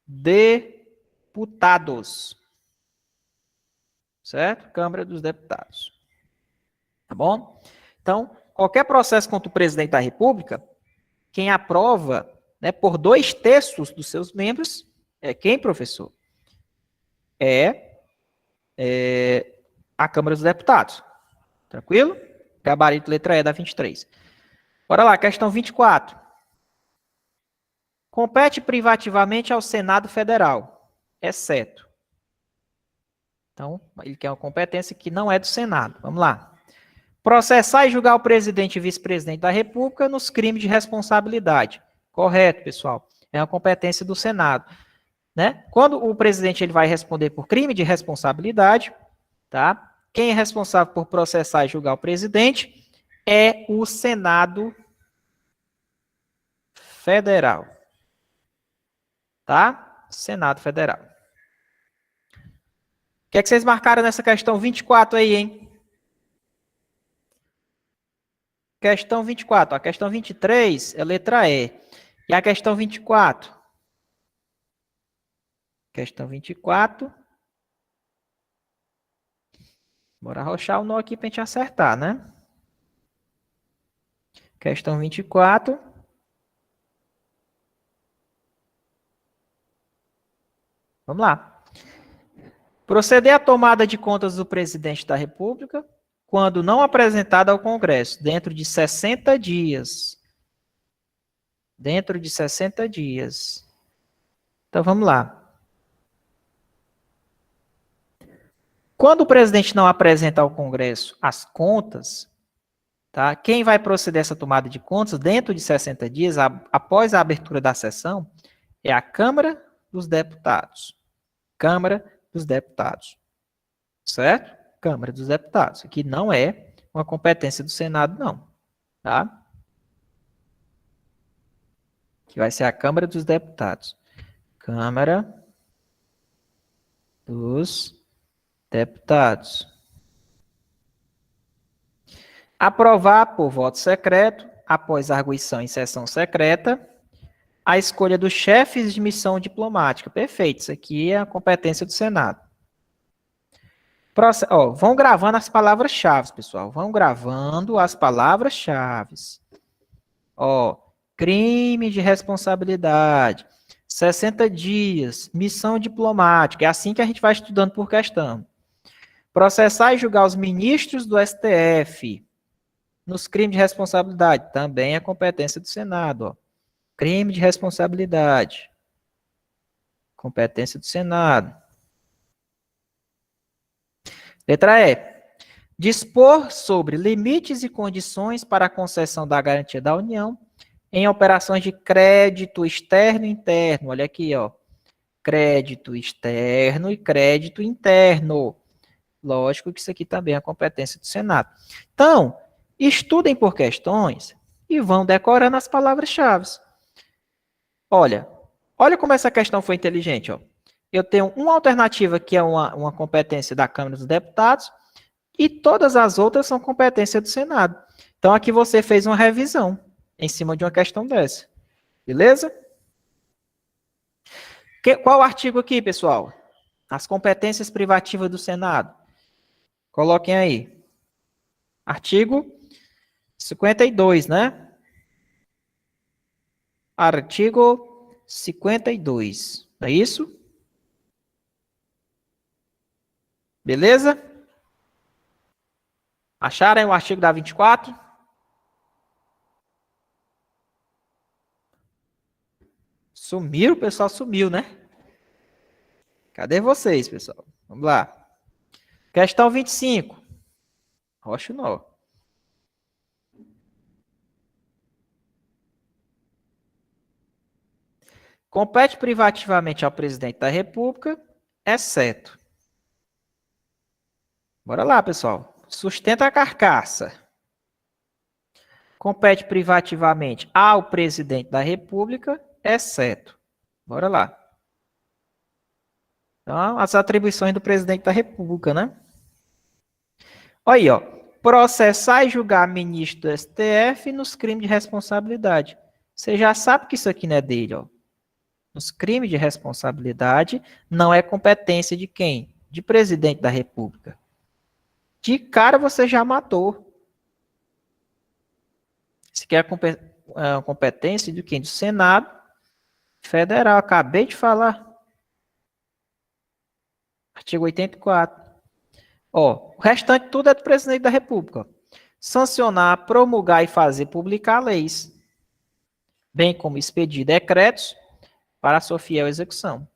Deputados. Certo? Câmara dos Deputados. Tá bom? Então, qualquer processo contra o presidente da República, quem aprova, né, por 2/3 dos seus membros, é quem, professor? É a Câmara dos Deputados. Tranquilo? Gabarito letra E da 23. Bora lá, questão 24. Compete privativamente ao Senado Federal, exceto. Então, ele quer uma competência que não é do Senado. Vamos lá. Processar e julgar o presidente e vice-presidente da República nos crimes de responsabilidade. Correto, pessoal. É uma competência do Senado. Né? Quando o presidente ele vai responder por crime de responsabilidade, tá? Quem é responsável por processar e julgar o presidente é o Senado Federal. Tá? Senado Federal. O que é que vocês marcaram nessa questão 24 aí, hein? Questão 24. A questão 23 é letra E. E a questão 24? Questão 24. Bora arrochar o nó aqui para a gente acertar, né? Questão 24. Vamos lá. Proceder à tomada de contas do presidente da República quando não apresentada ao Congresso, dentro de 60 dias. Dentro de 60 dias. Então, vamos lá. Quando o presidente não apresenta ao Congresso as contas, tá? Quem vai proceder a essa tomada de contas dentro de 60 dias, após a abertura da sessão, é a Câmara dos Deputados. Câmara dos Deputados. Certo? Câmara dos Deputados. Aqui não é uma competência do Senado, não. Tá? Que vai ser a Câmara dos Deputados. Câmara dos Deputados. Aprovar por voto secreto, após arguição em sessão secreta, a escolha dos chefes de missão diplomática. Perfeito, isso aqui é a competência do Senado. Vão gravando as palavras-chave, pessoal. Vão gravando as palavras-chave. Crime de responsabilidade, 60 dias, missão diplomática. É assim que a gente vai estudando por questão. Processar e julgar os ministros do STF nos crimes de responsabilidade. Também é competência do Senado. Crime de responsabilidade. Competência do Senado. Letra E. Dispor sobre limites e condições para a concessão da garantia da União em operações de crédito externo e interno. Olha aqui, ó. Crédito externo e crédito interno. Lógico que isso aqui também é competência do Senado. Então, estudem por questões e vão decorando as palavras-chave. Olha como essa questão foi inteligente, ó. Eu tenho uma alternativa que é uma competência da Câmara dos Deputados e todas as outras são competência do Senado. Então, aqui você fez uma revisão em cima de uma questão dessa. Beleza? Qual o artigo aqui, pessoal? As competências privativas do Senado. Coloquem aí. Artigo 52, né? Artigo 52. É isso? Beleza? Acharam o artigo da 24? Sumiram, o pessoal sumiu, né? Cadê vocês, pessoal? Vamos lá. Questão 25. Rocha nó. Compete privativamente ao presidente da República, exceto. Bora lá, pessoal. Sustenta a carcaça. Compete privativamente ao presidente da República, exceto. Bora lá. Então, as atribuições do presidente da República, né? Olha aí, ó. Processar e julgar ministro do STF nos crimes de responsabilidade. Você já sabe que isso aqui não é dele, ó. Nos crimes de responsabilidade não é competência de quem? De presidente da República. De cara você já matou. Isso aqui é a competência de quem? Do Senado Federal. Acabei de falar. Artigo 84. Ó, o restante tudo é do presidente da República. Sancionar, promulgar e fazer publicar leis, bem como expedir decretos para a sua fiel execução.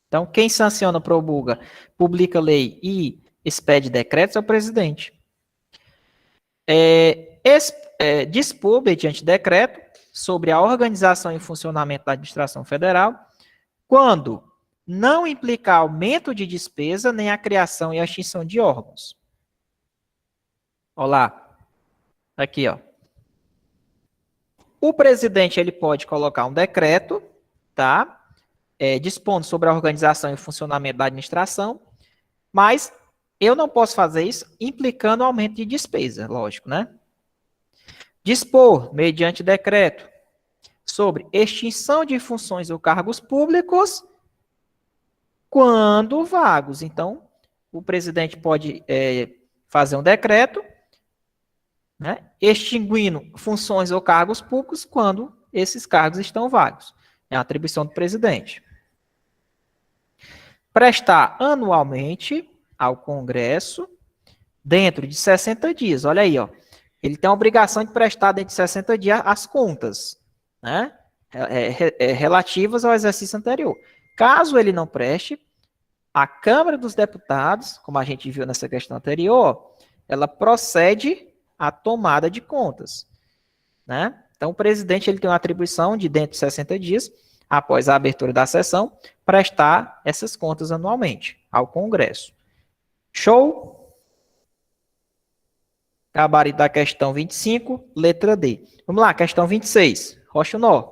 Então, quem sanciona, promulga, publica lei e expede decretos é o presidente. dispor, mediante decreto, sobre a organização e funcionamento da administração federal, quando não implicar aumento de despesa, nem a criação e a extinção de órgãos. Olha lá. Aqui, ó. O presidente, ele pode colocar um decreto, tá? Dispondo sobre a organização e funcionamento da administração, mas eu não posso fazer isso implicando aumento de despesa, lógico, né? Dispor, mediante decreto, sobre extinção de funções ou cargos públicos quando vagos. Então, o presidente pode fazer um decreto, né, extinguindo funções ou cargos públicos quando esses cargos estão vagos. É a atribuição do presidente. Prestar anualmente ao Congresso, dentro de 60 dias. Olha aí, ó. Ele tem a obrigação de prestar dentro de 60 dias as contas, né, relativas ao exercício anterior. Caso ele não preste, a Câmara dos Deputados, como a gente viu nessa questão anterior, ela procede à tomada de contas, né? Então, o presidente ele tem uma atribuição de, dentro de 60 dias, após a abertura da sessão, prestar essas contas anualmente ao Congresso. Show? Gabarito da questão 25, letra D. Vamos lá, questão 26. Rocha o nó.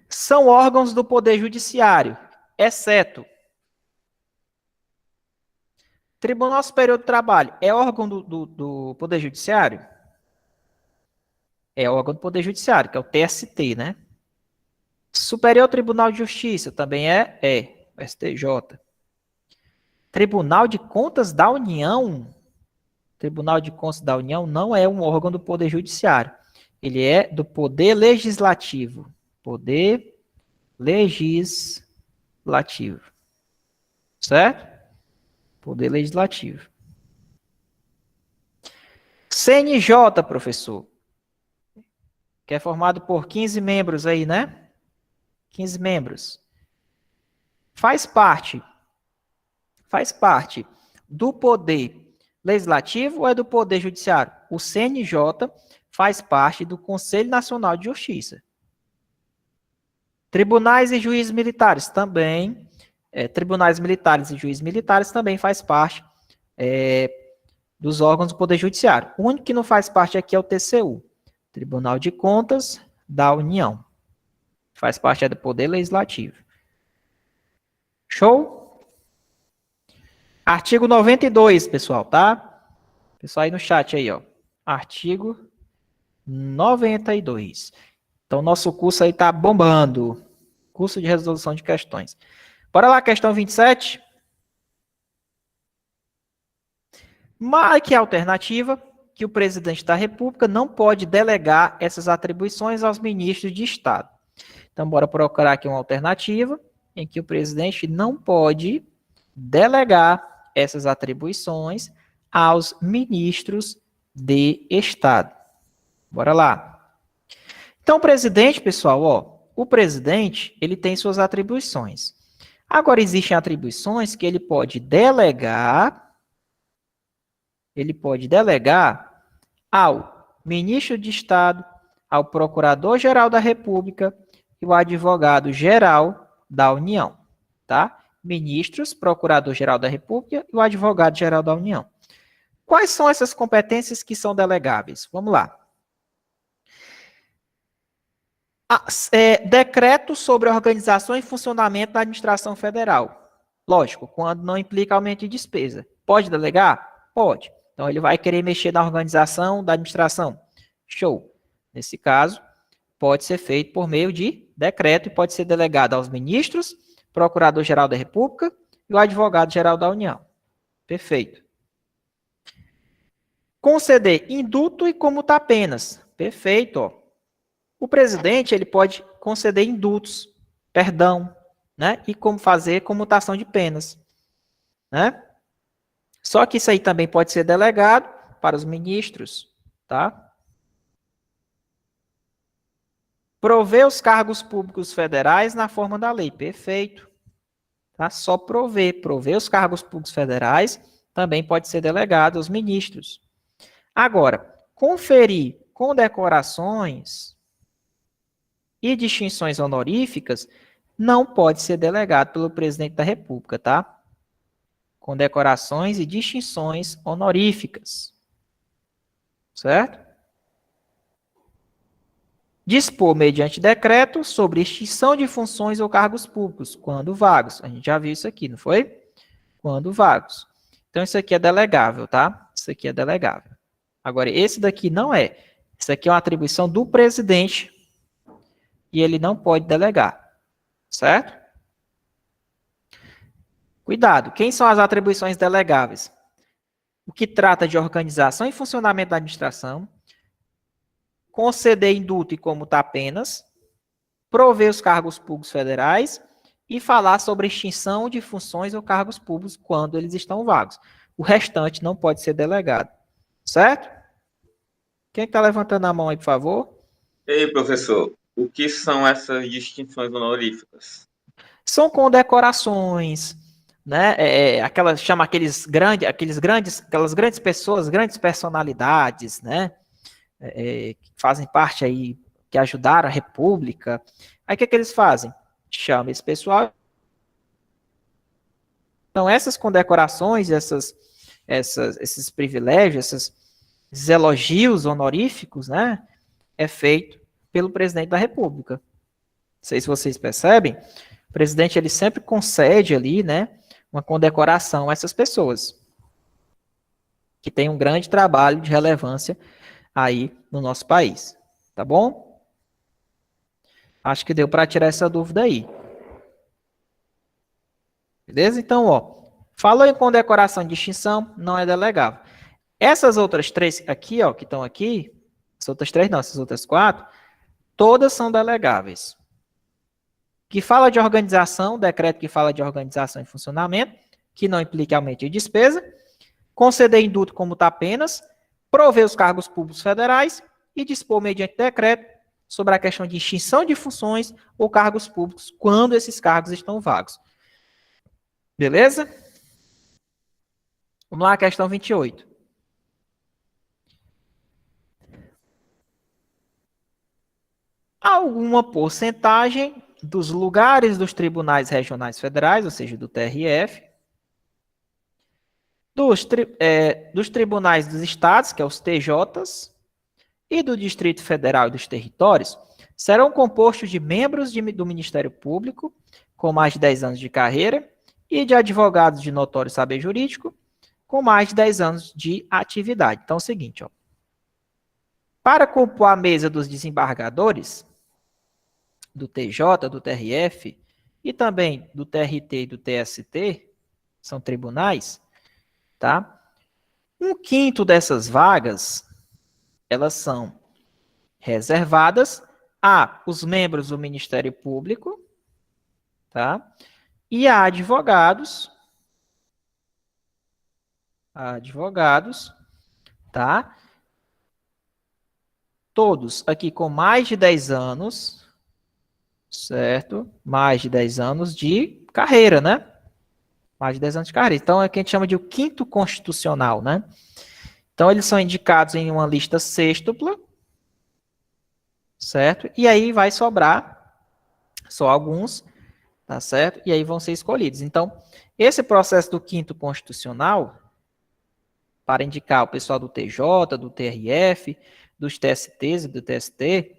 São órgãos do Poder Judiciário, exceto Tribunal Superior do Trabalho. É órgão do Poder Judiciário? É órgão do Poder Judiciário, que é o TST, né? Superior Tribunal de Justiça também é o STJ. Tribunal de Contas da União. Tribunal de Contas da União não é um órgão do Poder Judiciário. Ele é do Poder Legislativo. Poder Legislativo. Certo? Poder Legislativo. CNJ, professor. Que é formado por 15 membros aí, né? 15 membros. Faz parte do Poder Legislativo ou é do Poder Judiciário? O CNJ faz parte do Conselho Nacional de Justiça. Tribunais e juízes militares também. Tribunais militares e juízes militares também faz parte dos órgãos do Poder Judiciário. O único que não faz parte aqui é o TCU, Tribunal de Contas da União. Faz parte do Poder Legislativo. Show? Artigo 92, pessoal, tá? Pessoal aí no chat aí, ó. Artigo 92. Então, nosso curso aí tá bombando. Curso de resolução de questões. Bora lá, questão 27. Mas que alternativa que o presidente da República não pode delegar essas atribuições aos ministros de Estado. Então, bora procurar aqui uma alternativa em que o presidente não pode delegar essas atribuições aos ministros de Estado. Bora lá. Então, o presidente, pessoal, ó, o presidente, ele tem suas atribuições. Agora, existem atribuições que ele pode delegar ao ministro de Estado, ao Procurador-Geral da República e o Advogado-Geral da União, tá? Ministros, Procurador-Geral da República e o Advogado-Geral da União. Quais são essas competências que são delegáveis? Vamos lá. Decreto sobre a organização e funcionamento da administração federal. Lógico, quando não implica aumento de despesa. Pode delegar? Pode. Então, ele vai querer mexer na organização da administração. Show. Nesse caso, pode ser feito por meio de decreto e pode ser delegado aos ministros, Procurador-Geral da República e o Advogado-Geral da União. Perfeito. Conceder indulto e comutar penas. Perfeito, ó. O presidente, ele pode conceder indultos, perdão, né? E como fazer comutação de penas, né? Só que isso aí também pode ser delegado para os ministros, tá? Prover os cargos públicos federais na forma da lei. Perfeito. Tá? Só prover os cargos públicos federais também pode ser delegado aos ministros. Agora, conferir condecorações e distinções honoríficas não pode ser delegado pelo presidente da República, tá? Condecorações e distinções honoríficas. Certo? Dispor mediante decreto sobre extinção de funções ou cargos públicos, quando vagos. A gente já viu isso aqui, não foi? Quando vagos. Então, isso aqui é delegável, tá? Isso aqui é delegável. Agora, esse daqui não é. Isso aqui é uma atribuição do presidente e ele não pode delegar. Certo? Cuidado. Quem são as atribuições delegáveis? O que trata de organização e funcionamento da administração, conceder indulto e comutar penas, prover os cargos públicos federais e falar sobre extinção de funções ou cargos públicos quando eles estão vagos. O restante não pode ser delegado. Certo? Quem está levantando a mão aí, por favor? Ei, professor, o que são essas distinções honoríficas? São condecorações, né? Chama aquelas grandes pessoas, grandes personalidades, né? Que fazem parte aí, que ajudaram a República. Aí o que eles fazem? Chama esse pessoal. Então, essas condecorações, esses privilégios, esses elogios honoríficos, né? É feito pelo presidente da República. Não sei se vocês percebem, o presidente ele sempre concede ali, né, uma condecoração a essas pessoas que têm um grande trabalho de relevância aí no nosso país, tá bom? Acho que deu para tirar essa dúvida aí. Beleza? Então, ó, falou em condecoração de distinção, não é delegável. Essas outras três aqui, ó, que estão aqui, essas outras três não, essas outras quatro, todas são delegáveis. Que fala de organização, decreto que fala de organização e funcionamento, que não implica aumento de despesa, conceder indulto comutar penas, prover os cargos públicos federais e dispor mediante decreto sobre a questão de extinção de funções ou cargos públicos quando esses cargos estão vagos. Beleza? Vamos lá, questão 28. Alguma porcentagem dos lugares dos tribunais regionais federais, ou seja, do TRF, dos tribunais dos estados, que é os TJs, e do Distrito Federal e dos territórios, serão compostos de membros do Ministério Público, com mais de 10 anos de carreira, e de advogados de notório saber jurídico, com mais de 10 anos de atividade. Então é o seguinte, ó. Para compor a mesa dos desembargadores, do TJ, do TRF, e também do TRT e do TST, são tribunais, tá? 1/5 dessas vagas, elas são reservadas a os membros do Ministério Público, tá? E a advogados, tá? Todos aqui com mais de 10 anos, certo? Mais de 10 anos de carreira, né? Mais de 10 anos de carreira. Então, é o que a gente chama de o 5º constitucional, né? Então, eles são indicados em uma lista sextupla, certo? E aí vai sobrar só alguns, tá certo? E aí vão ser escolhidos. Então, esse processo do 5º constitucional, para indicar o pessoal do TJ, do TRF, dos TSTs e do TST,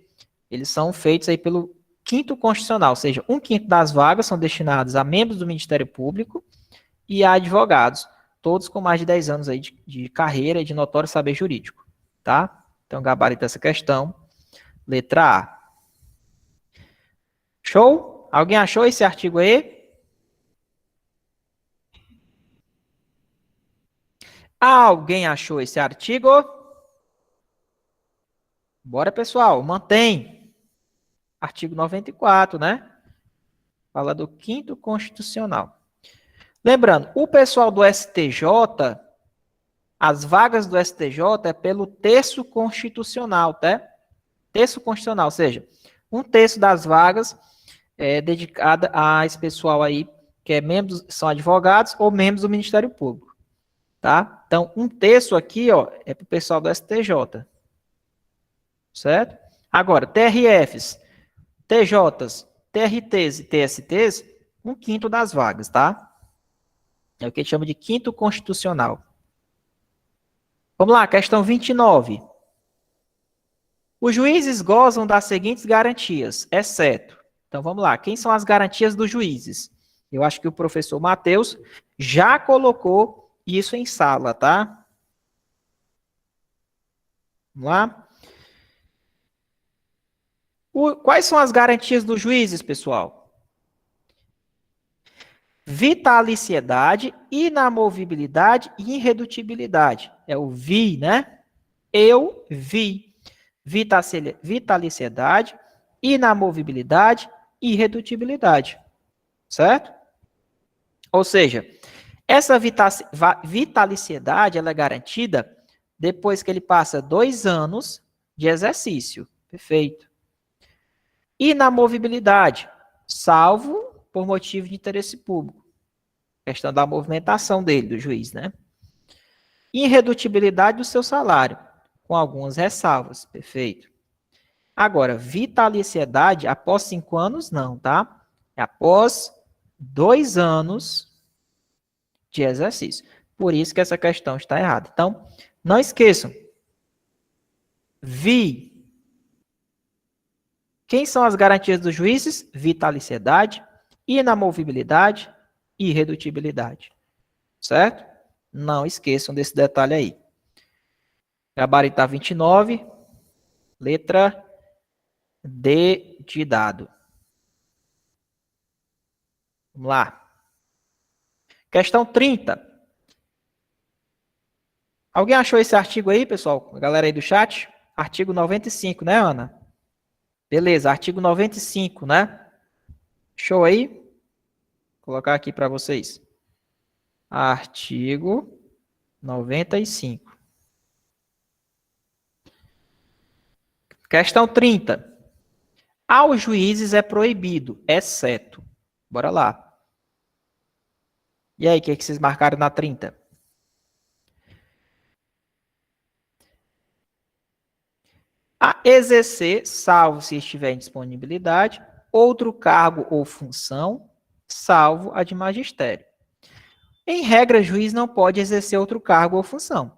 eles são feitos aí pelo 5º constitucional, ou seja, 1/5 das vagas são destinadas a membros do Ministério Público e a advogados, todos com mais de 10 anos aí de carreira e de notório saber jurídico, tá? Então, gabarito dessa questão, letra A. Show? Alguém achou esse artigo aí? Alguém achou esse artigo? Bora, pessoal, mantém. Artigo 94, né? Fala do 5º constitucional. Lembrando, o pessoal do STJ, as vagas do STJ é pelo terço constitucional, tá? Terço constitucional, ou seja, 1/3 das vagas é dedicada a esse pessoal aí, que é membros, são advogados ou membros do Ministério Público. tá? Então, 1/3 aqui, ó, é para o pessoal do STJ, certo? Agora, TRFs, TJs, TRTs e TSTs, 1/5 das vagas, tá? É o que a gente chama de quinto constitucional. Vamos lá, questão 29. Os juízes gozam das seguintes garantias, exceto. Então, vamos lá. Quem são as garantias dos juízes? Eu acho que o professor Matheus já colocou isso em sala, tá? Vamos lá. Quais são as garantias dos juízes, pessoal? Vitaliciedade, inamovibilidade e irredutibilidade. É o VI, né? Eu vi. Vitaliciedade, inamovibilidade e irredutibilidade. Certo? Ou seja, essa vitaliciedade ela é garantida depois que ele passa 2 anos de exercício. Perfeito. Inamovibilidade, salvo por motivo de interesse público. Questão da movimentação dele, do juiz, né? Irredutibilidade do seu salário, com algumas ressalvas. Perfeito. Agora, vitaliciedade, após 5 anos, não, tá? É após 2 anos de exercício. Por isso que essa questão está errada. Então, não esqueçam. Quem são as garantias dos juízes? Vitaliciedade, inamovibilidade e irredutibilidade. Certo? Não esqueçam desse detalhe aí. Gabarito 29, letra D de dado. Vamos lá. Questão 30. Alguém achou esse artigo aí, pessoal? A galera aí do chat? Artigo 95, né, Ana? Beleza, artigo 95, né? Show aí? Vou colocar aqui para vocês. Artigo 95. Questão 30. Aos juízes é proibido, exceto. Bora lá. E aí, o que vocês marcaram na 30? A exercer, salvo se estiver em disponibilidade, outro cargo ou função, salvo a de magistério. Em regra, juiz não pode exercer outro cargo ou função,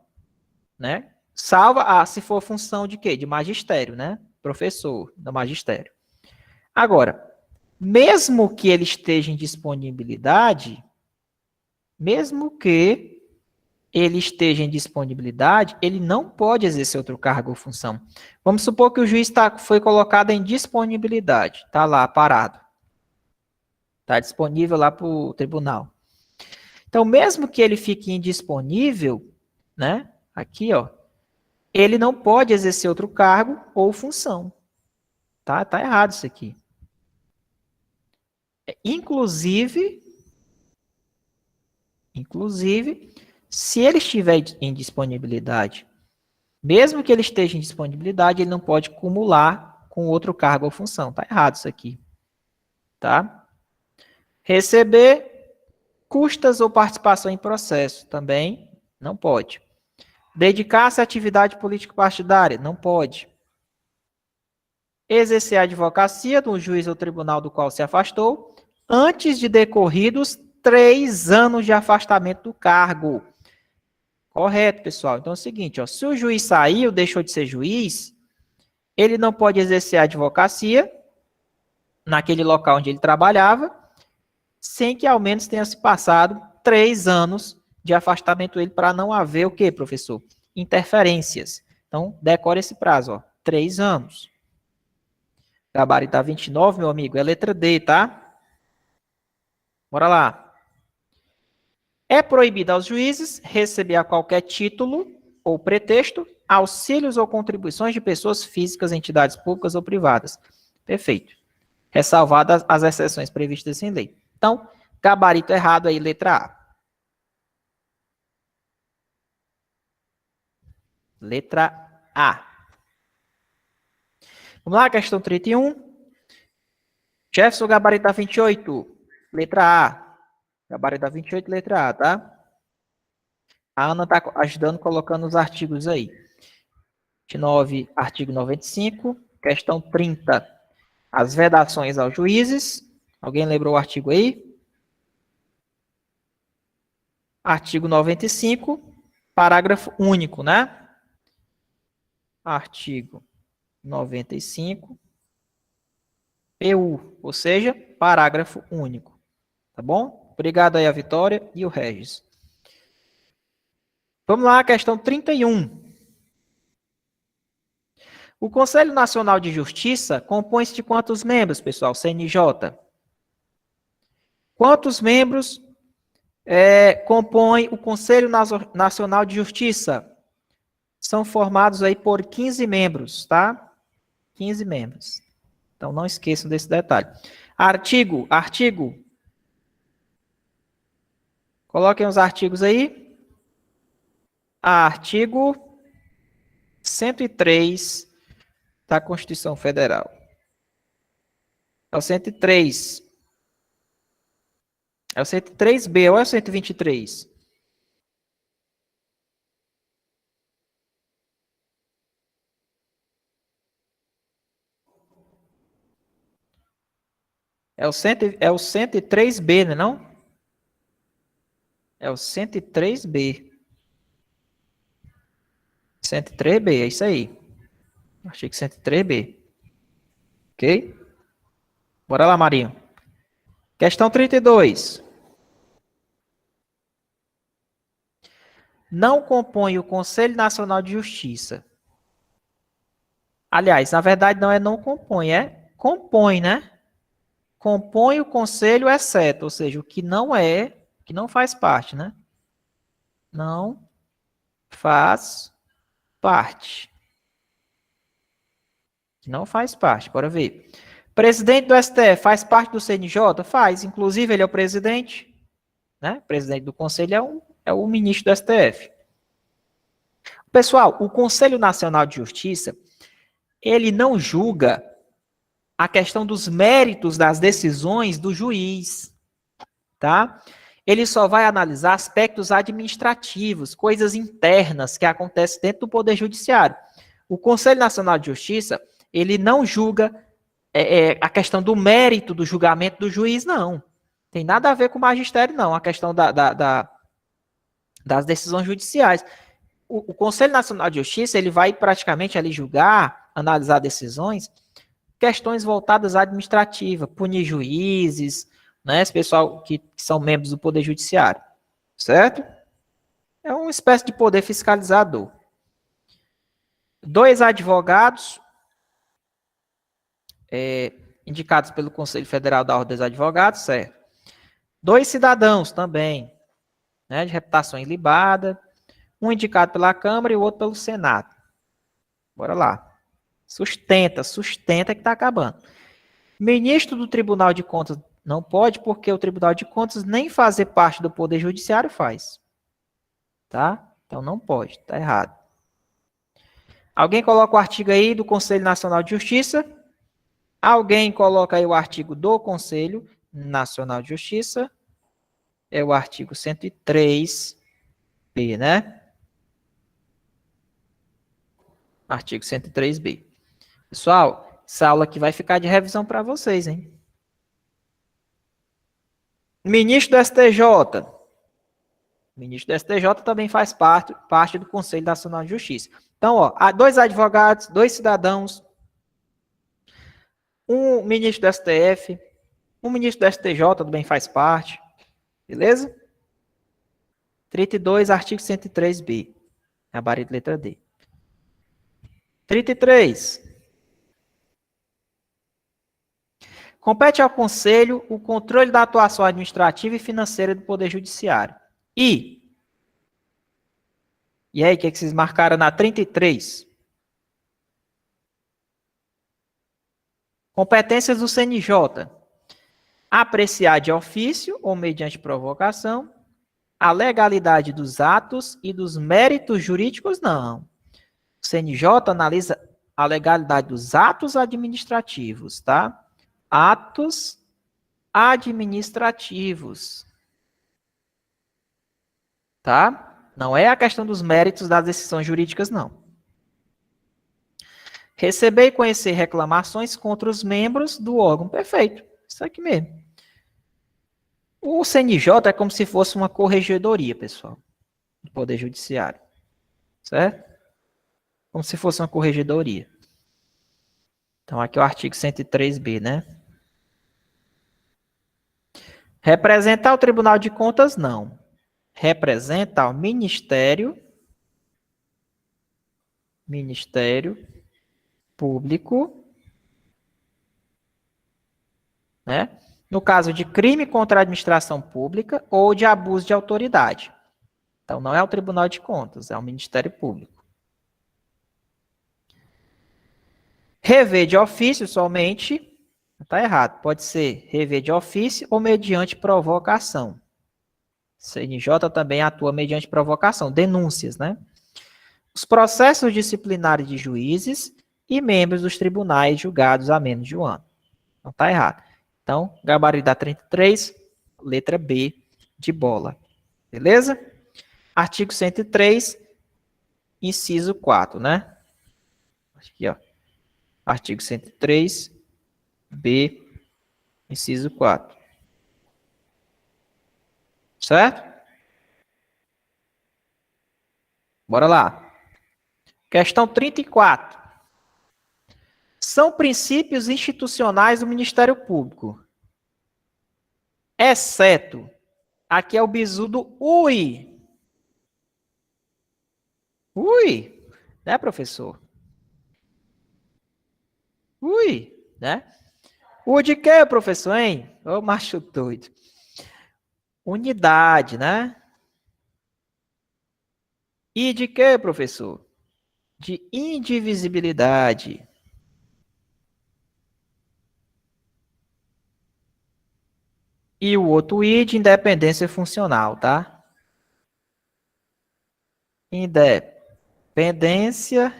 né? Salva, se for função de quê? De magistério, né? Professor do magistério. Agora, mesmo que ele esteja em disponibilidade, ele não pode exercer outro cargo ou função. Vamos supor que o juiz foi colocado em disponibilidade, está lá parado. Está disponível lá para o tribunal. Então, mesmo que ele fique indisponível, né? Aqui, ó, ele não pode exercer outro cargo ou função. Tá errado isso aqui. Inclusive, se ele estiver em disponibilidade, mesmo que ele esteja em disponibilidade, ele não pode cumular com outro cargo ou função. Tá errado isso aqui. Tá? Receber custas ou participação em processo, também não pode. Dedicar-se à atividade político-partidária, não pode. Exercer a advocacia do juiz ou tribunal do qual se afastou, antes de decorridos 3 anos de afastamento do cargo. Correto, pessoal. Então é o seguinte, ó, se o juiz saiu, deixou de ser juiz, ele não pode exercer a advocacia naquele local onde ele trabalhava, sem que ao menos tenha se passado 3 anos de afastamento dele, para não haver o quê, professor? Interferências. Então, decore esse prazo, ó, 3 anos. Gabarito 29, meu amigo, é letra D, tá? Bora lá. É proibido aos juízes receber a qualquer título ou pretexto auxílios ou contribuições de pessoas físicas, entidades públicas ou privadas. Perfeito. Ressalvadas as exceções previstas em lei. Então, gabarito errado aí, letra A. Letra A. Vamos lá, questão 31. Jefferson, gabarito da 28. Letra A. Gabarito da 28, letra A, tá? A Ana está ajudando colocando os artigos aí. 29, artigo 95. Questão 30. As vedações aos juízes. Alguém lembrou o artigo aí? Artigo 95, parágrafo único, né? Artigo 95, PU, ou seja, parágrafo único. Tá bom? Obrigado aí a Vitória e o Regis. Vamos lá, questão 31. O Conselho Nacional de Justiça compõe-se de quantos membros, pessoal? CNJ. Quantos membros compõe o Conselho Nacional de Justiça? São formados aí por 15 membros, tá? 15 membros. Então, não esqueçam desse detalhe. Artigo. Coloquem os artigos aí. Artigo 103 da Constituição Federal. É o 103. É o 103B ou é o 123? É o 103B, né, não? É o 103B. 103B, é isso aí. Achei que 103B. Ok? Bora lá, Marinho. Questão 32. Não compõe o Conselho Nacional de Justiça. Aliás, na verdade não compõe, é compõe, né? Compõe o conselho exceto, ou seja, o que não faz parte, né? Não faz parte. Não faz parte, bora ver. Presidente do STF faz parte do CNJ? Faz, inclusive ele é o presidente, né? O presidente do conselho é o ministro do STF. Pessoal, o Conselho Nacional de Justiça, ele não julga a questão dos méritos das decisões do juiz, tá? Ele só vai analisar aspectos administrativos, coisas internas que acontecem dentro do Poder Judiciário. O Conselho Nacional de Justiça, ele não julga a questão do mérito do julgamento do juiz, não. Tem nada a ver com o magistério, não, a questão das decisões judiciais. O Conselho Nacional de Justiça, ele vai praticamente ali julgar, analisar decisões, questões voltadas à administrativa, punir juízes, né, esse pessoal que são membros do Poder Judiciário, certo? É uma espécie de poder fiscalizador. 2 advogados indicados pelo Conselho Federal da Ordem dos Advogados, certo? 2 cidadãos também, né, de reputação ilibada, um indicado pela Câmara e o outro pelo Senado. Bora lá. Sustenta que está acabando. Ministro do Tribunal de Contas não pode, porque o Tribunal de Contas nem fazer parte do Poder Judiciário faz. Tá? Então não pode, tá errado. Alguém coloca o artigo aí do Conselho Nacional de Justiça? Alguém coloca aí o artigo do Conselho Nacional de Justiça? É o artigo 103B, né? Artigo 103B. Pessoal, essa aula aqui vai ficar de revisão para vocês, hein? Ministro do STJ. O ministro do STJ também faz parte do Conselho Nacional de Justiça. Então, ó, há 2 advogados, 2 cidadãos, um ministro do STF, um ministro do STJ também faz parte. Beleza? 32, artigo 103B. Gabarito letra D. 33. Compete ao Conselho o controle da atuação administrativa e financeira do Poder Judiciário. E aí, o que vocês marcaram na 33? Competências do CNJ. Apreciar de ofício ou mediante provocação a legalidade dos atos e dos méritos jurídicos, não. O CNJ analisa a legalidade dos atos administrativos, tá? Atos administrativos. Tá? Não é a questão dos méritos das decisões jurídicas, não. Receber e conhecer reclamações contra os membros do órgão. Perfeito. Isso aqui mesmo. O CNJ é como se fosse uma corregedoria, pessoal, do Poder Judiciário. Certo? Como se fosse uma corregedoria. Então, aqui é o artigo 103b, né? Representar o Tribunal de Contas, não. Representa o Ministério Público, né? No caso de crime contra a administração pública ou de abuso de autoridade. Então, não é o Tribunal de Contas, é o Ministério Público. Rever de ofício somente, está errado. Pode ser rever de ofício ou mediante provocação. CNJ também atua mediante provocação, denúncias, né? Os processos disciplinares de juízes e membros dos tribunais julgados há menos de um ano. Não está errado. Então, gabarito da 33, letra B de bola. Beleza? Artigo 103, inciso 4, né? Aqui, ó. Artigo 103, B, inciso 4. Certo? Bora lá. Questão 34. São princípios institucionais do Ministério Público, exceto, aqui é o bizu do UI. UI, né, professor? UI, né? O de quê, professor, hein? Ô, macho doido. Unidade, né? E de quê, professor? De indivisibilidade. E o outro I de independência funcional, tá? Independência.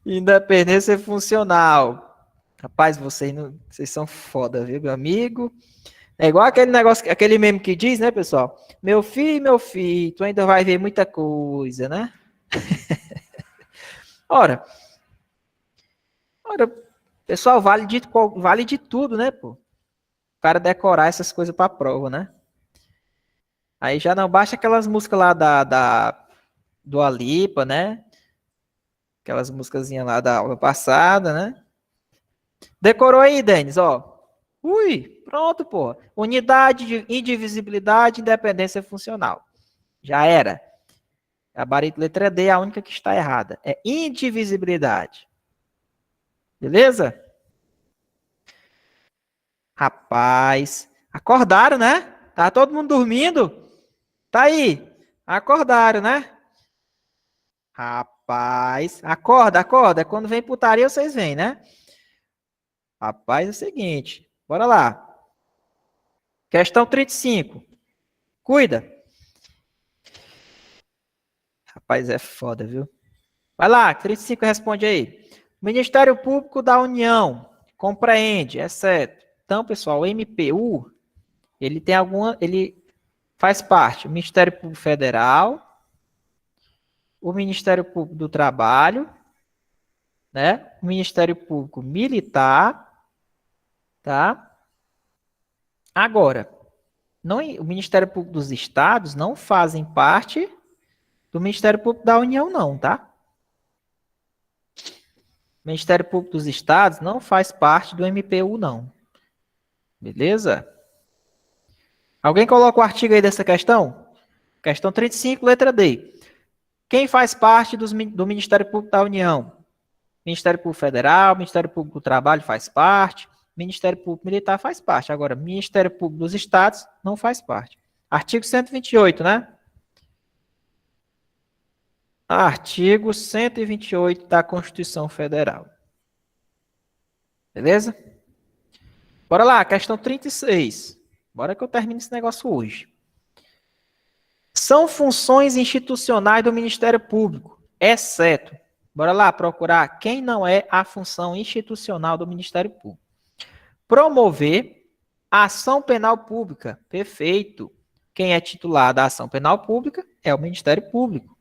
Independência funcional. Rapaz, vocês são foda, viu, meu amigo? É igual aquele negócio, aquele meme que diz, né, pessoal? Meu filho, tu ainda vai ver muita coisa, né? Ora, pessoal, vale de tudo, né, pô? O cara decorar essas coisas pra prova, né? Aí já não baixa aquelas músicas lá do Alipa, né? Aquelas músicazinhas lá da aula passada, né? Decorou aí, Denis, ó. Ui, pronto, pô. Unidade, indivisibilidade, independência funcional. Já era. Gabarito letra D, a única que está errada. É indivisibilidade. Beleza? Rapaz, acordaram, né? Tá todo mundo dormindo? Tá aí. Acordaram, né? Rapaz, acorda. Quando vem putaria, vocês vêm, né? Rapaz, é o seguinte. Bora lá. Questão 35. Cuida. Rapaz, é foda, viu? Vai lá, 35 responde aí. O Ministério Público da União compreende, exceto. Então, pessoal, o MPU, ele faz parte do Ministério Público Federal, o Ministério Público do Trabalho, né? O Ministério Público Militar, tá? Agora, o Ministério Público dos Estados não fazem parte do Ministério Público da União, não, tá? O Ministério Público dos Estados não faz parte do MPU, não. Beleza? Alguém coloca o artigo aí dessa questão? Questão 35, letra D. Quem faz parte do Ministério Público da União? Ministério Público Federal, Ministério Público do Trabalho faz parte, Ministério Público Militar faz parte. Agora, Ministério Público dos Estados não faz parte. Artigo 128, né? Artigo 128 da Constituição Federal. Beleza? Bora lá, questão 36. Bora que eu termine esse negócio hoje. São funções institucionais do Ministério Público, exceto. Bora lá procurar quem não é a função institucional do Ministério Público. Promover a ação penal pública. Perfeito. Quem é titular da ação penal pública é o Ministério Público.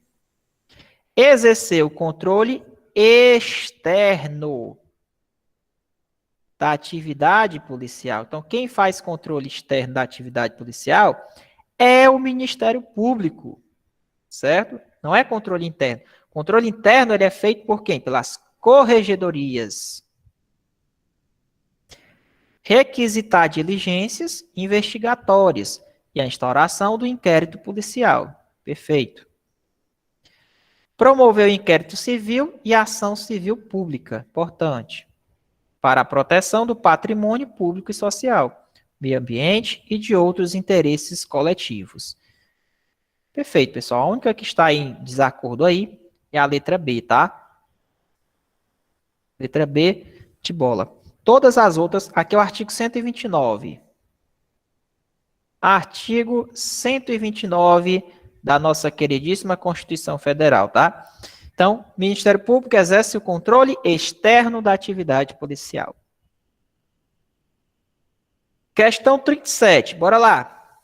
Exercer o controle externo da atividade policial. Então, quem faz controle externo da atividade policial é o Ministério Público, certo? Não é controle interno. Controle interno ele é feito por quem? Pelas corregedorias. Requisitar diligências investigatórias e a instauração do inquérito policial. Perfeito. Promover o inquérito civil e a ação civil pública. Importante. Para a proteção do patrimônio público e social, meio ambiente e de outros interesses coletivos. Perfeito, pessoal. A única que está em desacordo aí é a letra B, tá? Letra B de bola. Todas as outras, aqui é o artigo 129. Artigo 129 da nossa queridíssima Constituição Federal, tá? Então, o Ministério Público exerce o controle externo da atividade policial. Questão 37, bora lá.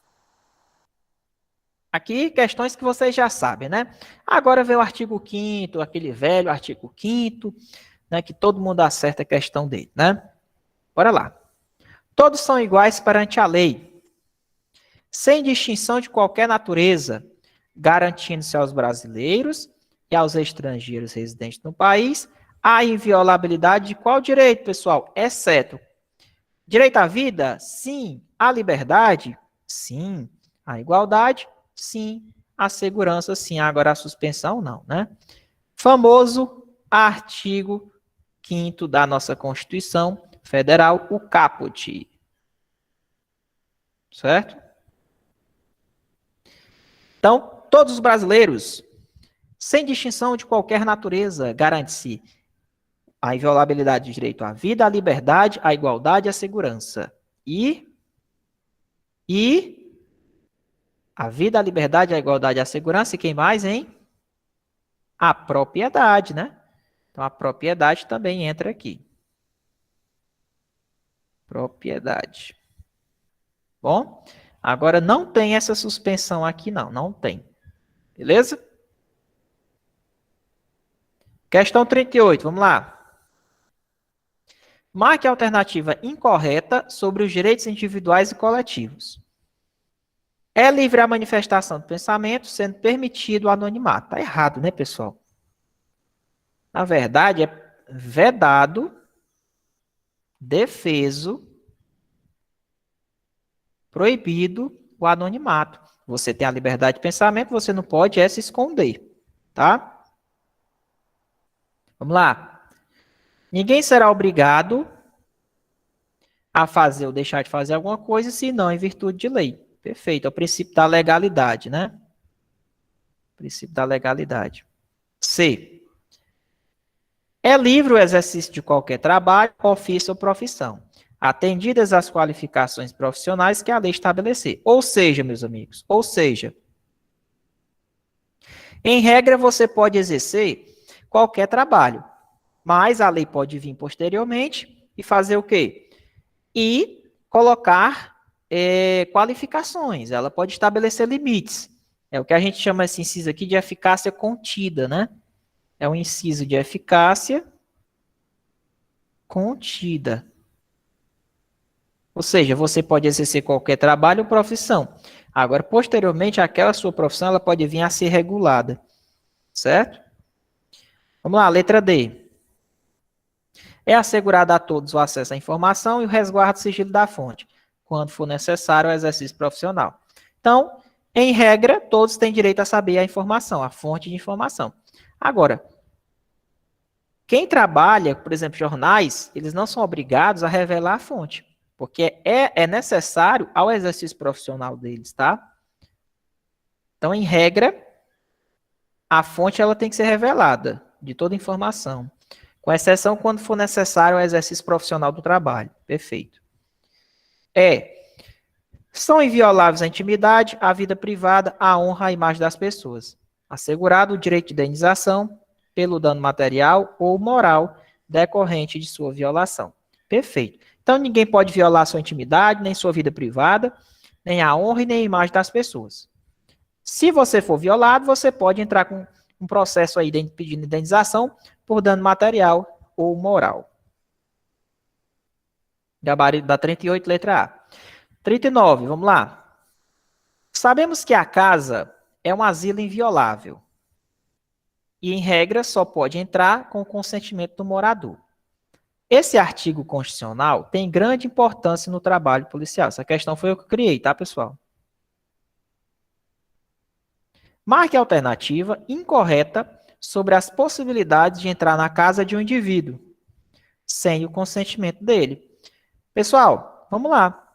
Aqui, questões que vocês já sabem, né? Agora vem o artigo 5º, aquele velho artigo 5º, né, que todo mundo acerta a questão dele, né? Bora lá. Todos são iguais perante a lei, sem distinção de qualquer natureza, garantindo-se aos brasileiros e aos estrangeiros residentes no país a inviolabilidade de qual direito, pessoal? Exceto direito à vida? Sim. À liberdade? Sim. À igualdade? Sim. À segurança? Sim. Agora a suspensão? Não, né? Famoso artigo 5º da nossa Constituição Federal, o caput. Certo? Então, todos os brasileiros, sem distinção de qualquer natureza, garante-se a inviolabilidade do direito à vida, à liberdade, à igualdade e à segurança. E a vida, a liberdade, a igualdade e a segurança, e quem mais, hein? A propriedade, né? Então, a propriedade também entra aqui. Propriedade. Bom, agora não tem essa suspensão aqui, não tem. Beleza? Questão 38, vamos lá. Marque a alternativa incorreta sobre os direitos individuais e coletivos. É livre a manifestação do pensamento, sendo permitido o anonimato. Está errado, né, pessoal? Na verdade, é vedado, defeso, proibido o anonimato. Você tem a liberdade de pensamento, você não pode se esconder, tá? Vamos lá. Ninguém será obrigado a fazer ou deixar de fazer alguma coisa, senão em virtude de lei. Perfeito, é o princípio da legalidade, né? Princípio da legalidade. C. É livre o exercício de qualquer trabalho, ofício ou profissão, atendidas as qualificações profissionais que a lei estabelecer. Ou seja, meus amigos, em regra, você pode exercer qualquer trabalho, mas a lei pode vir posteriormente e fazer o quê? E colocar qualificações, ela pode estabelecer limites. É o que a gente chama esse inciso aqui de eficácia contida, né? É um inciso de eficácia contida. Ou seja, você pode exercer qualquer trabalho ou profissão. Agora, posteriormente, aquela sua profissão ela pode vir a ser regulada. Certo? Vamos lá, letra D. É assegurado a todos o acesso à informação e o resguardo do sigilo da fonte, quando for necessário o exercício profissional. Então, em regra, todos têm direito a saber a informação, a fonte de informação. Agora, quem trabalha, por exemplo, jornais, eles não são obrigados a revelar a fonte, porque é necessário ao exercício profissional deles, tá? Então, em regra, a fonte ela tem que ser revelada de toda informação, com exceção quando for necessário o exercício profissional do trabalho. Perfeito. São invioláveis a intimidade, a vida privada, a honra, a imagem das pessoas. Assegurado o direito de indenização pelo dano material ou moral decorrente de sua violação. Perfeito. Então, ninguém pode violar sua intimidade, nem sua vida privada, nem a honra e nem a imagem das pessoas. Se você for violado, você pode entrar com um processo aí pedindo indenização por dano material ou moral. Gabarito da 38, letra A. 39, vamos lá. Sabemos que a casa é um asilo inviolável e, em regra, só pode entrar com o consentimento do morador. Esse artigo constitucional tem grande importância no trabalho policial. Essa questão foi eu que criei, tá, pessoal? Marque a alternativa incorreta sobre as possibilidades de entrar na casa de um indivíduo sem o consentimento dele. Pessoal, vamos lá.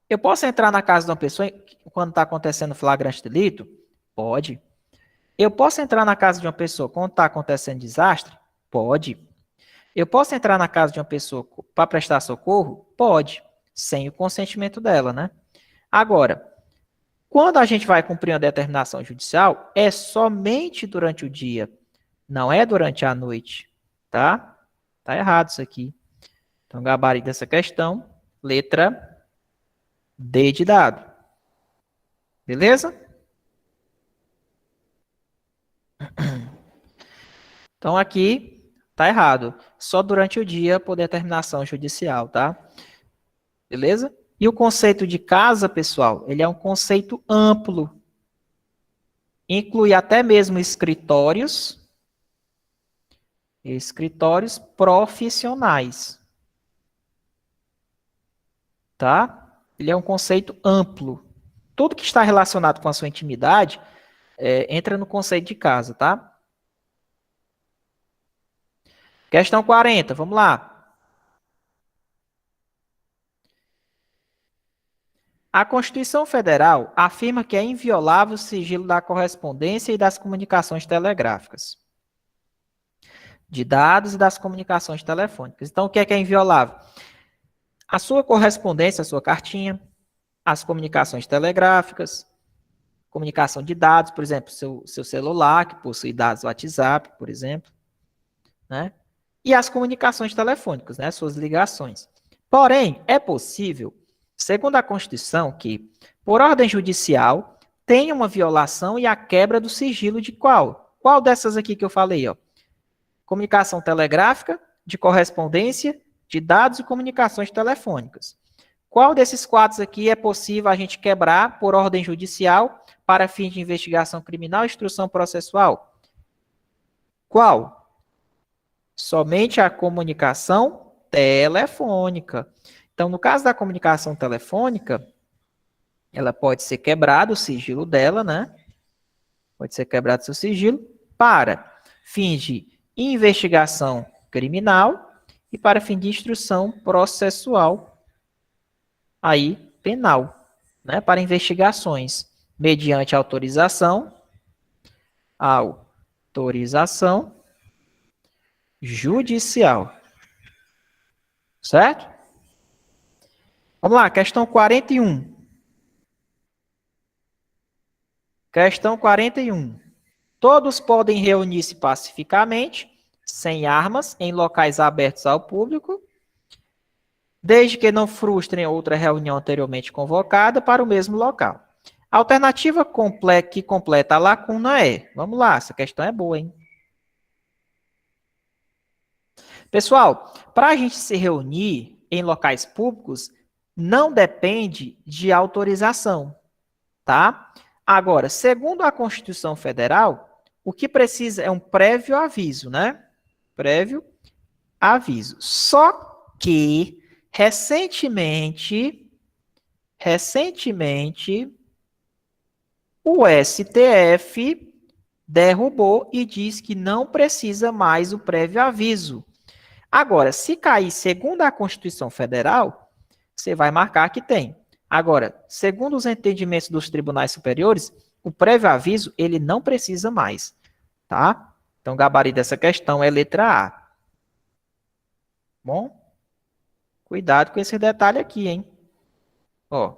Eu posso entrar na casa de uma pessoa quando está acontecendo flagrante delito? Pode. Eu posso entrar na casa de uma pessoa quando está acontecendo desastre? Pode. Eu posso entrar na casa de uma pessoa para prestar socorro? Pode. Sem o consentimento dela, né? Agora, quando a gente vai cumprir uma determinação judicial, é somente durante o dia, não é durante a noite, tá? Tá errado isso aqui. Então, gabarito dessa questão, letra D de dado. Beleza? Então, aqui tá errado. Só durante o dia por determinação judicial, tá? Beleza? E o conceito de casa, pessoal, ele é um conceito amplo. Inclui até mesmo escritórios profissionais. Tá? Ele é um conceito amplo. Tudo que está relacionado com a sua intimidade entra no conceito de casa, tá? Questão 40, vamos lá. A Constituição Federal afirma que é inviolável o sigilo da correspondência e das comunicações telegráficas, de dados e das comunicações telefônicas. Então, o que é inviolável? A sua correspondência, a sua cartinha, as comunicações telegráficas, comunicação de dados, por exemplo, seu celular, que possui dados WhatsApp, por exemplo, né? E as comunicações telefônicas, né? Suas ligações. Porém, é possível, segundo a Constituição, que, por ordem judicial, tenha uma violação e a quebra do sigilo de qual? Qual dessas aqui que eu falei, ó? Comunicação telegráfica, de correspondência, de dados e comunicações telefônicas. Qual desses quadros aqui é possível a gente quebrar por ordem judicial para fins de investigação criminal e instrução processual? Qual? Somente a comunicação telefônica. Então, no caso da comunicação telefônica, ela pode ser quebrado o sigilo dela, né? Pode ser quebrado o seu sigilo para fins de investigação criminal e para fim de instrução processual aí penal, né? Para investigações mediante autorização judicial. Certo? Vamos lá, questão 41. Questão 41. Todos podem reunir-se pacificamente, sem armas, em locais abertos ao público, desde que não frustrem outra reunião anteriormente convocada para o mesmo local. A alternativa que completa a lacuna é... Vamos lá, essa questão é boa, hein? Pessoal, para a gente se reunir em locais públicos, não depende de autorização, tá? Agora, segundo a Constituição Federal, o que precisa é um prévio aviso, né? Prévio aviso. Só que, recentemente, o STF derrubou e diz que não precisa mais o prévio aviso. Agora, se cair segundo a Constituição Federal, você vai marcar que tem. Agora, segundo os entendimentos dos tribunais superiores, o prévio aviso, ele não precisa mais, tá? Então, o gabarito dessa questão é letra A. Bom? Cuidado com esse detalhe aqui, hein? Ó.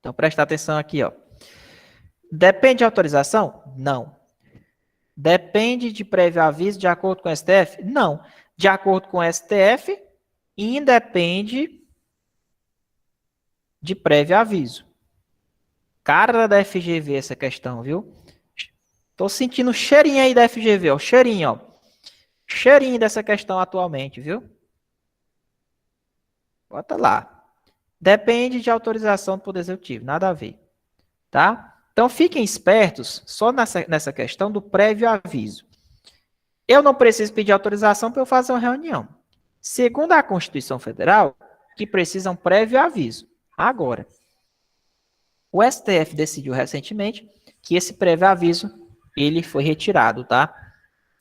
Então, presta atenção aqui, ó. Depende de autorização? Não. Depende de prévio aviso de acordo com o STF? Não. De acordo com o STF, independe de prévio aviso. Cara da FGV essa questão, viu? Tô sentindo o cheirinho aí da FGV, ó. Cheirinho, ó. Cheirinho dessa questão atualmente, viu? Bota lá. Depende de autorização do Poder Executivo, nada a ver. Tá? Então, fiquem espertos só nessa questão do prévio aviso. Eu não preciso pedir autorização para eu fazer uma reunião. Segundo a Constituição Federal, que precisa um prévio aviso. Agora, o STF decidiu recentemente que esse prévio aviso, ele foi retirado, tá?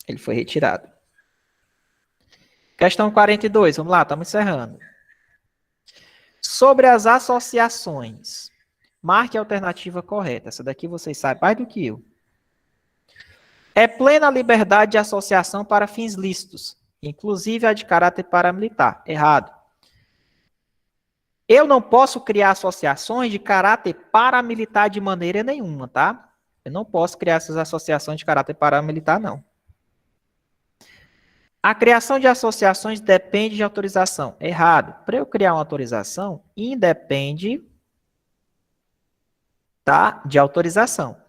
Ele foi retirado. Questão 42, vamos lá, estamos encerrando. Sobre as associações, marque a alternativa correta. Essa daqui vocês sabem mais do que eu. É plena liberdade de associação para fins lícitos, inclusive a de caráter paramilitar. Errado. Eu não posso criar associações de caráter paramilitar de maneira nenhuma, tá? Eu não posso criar essas associações de caráter paramilitar, não. A criação de associações depende de autorização. Errado. Para eu criar uma autorização, independe, tá, de autorização.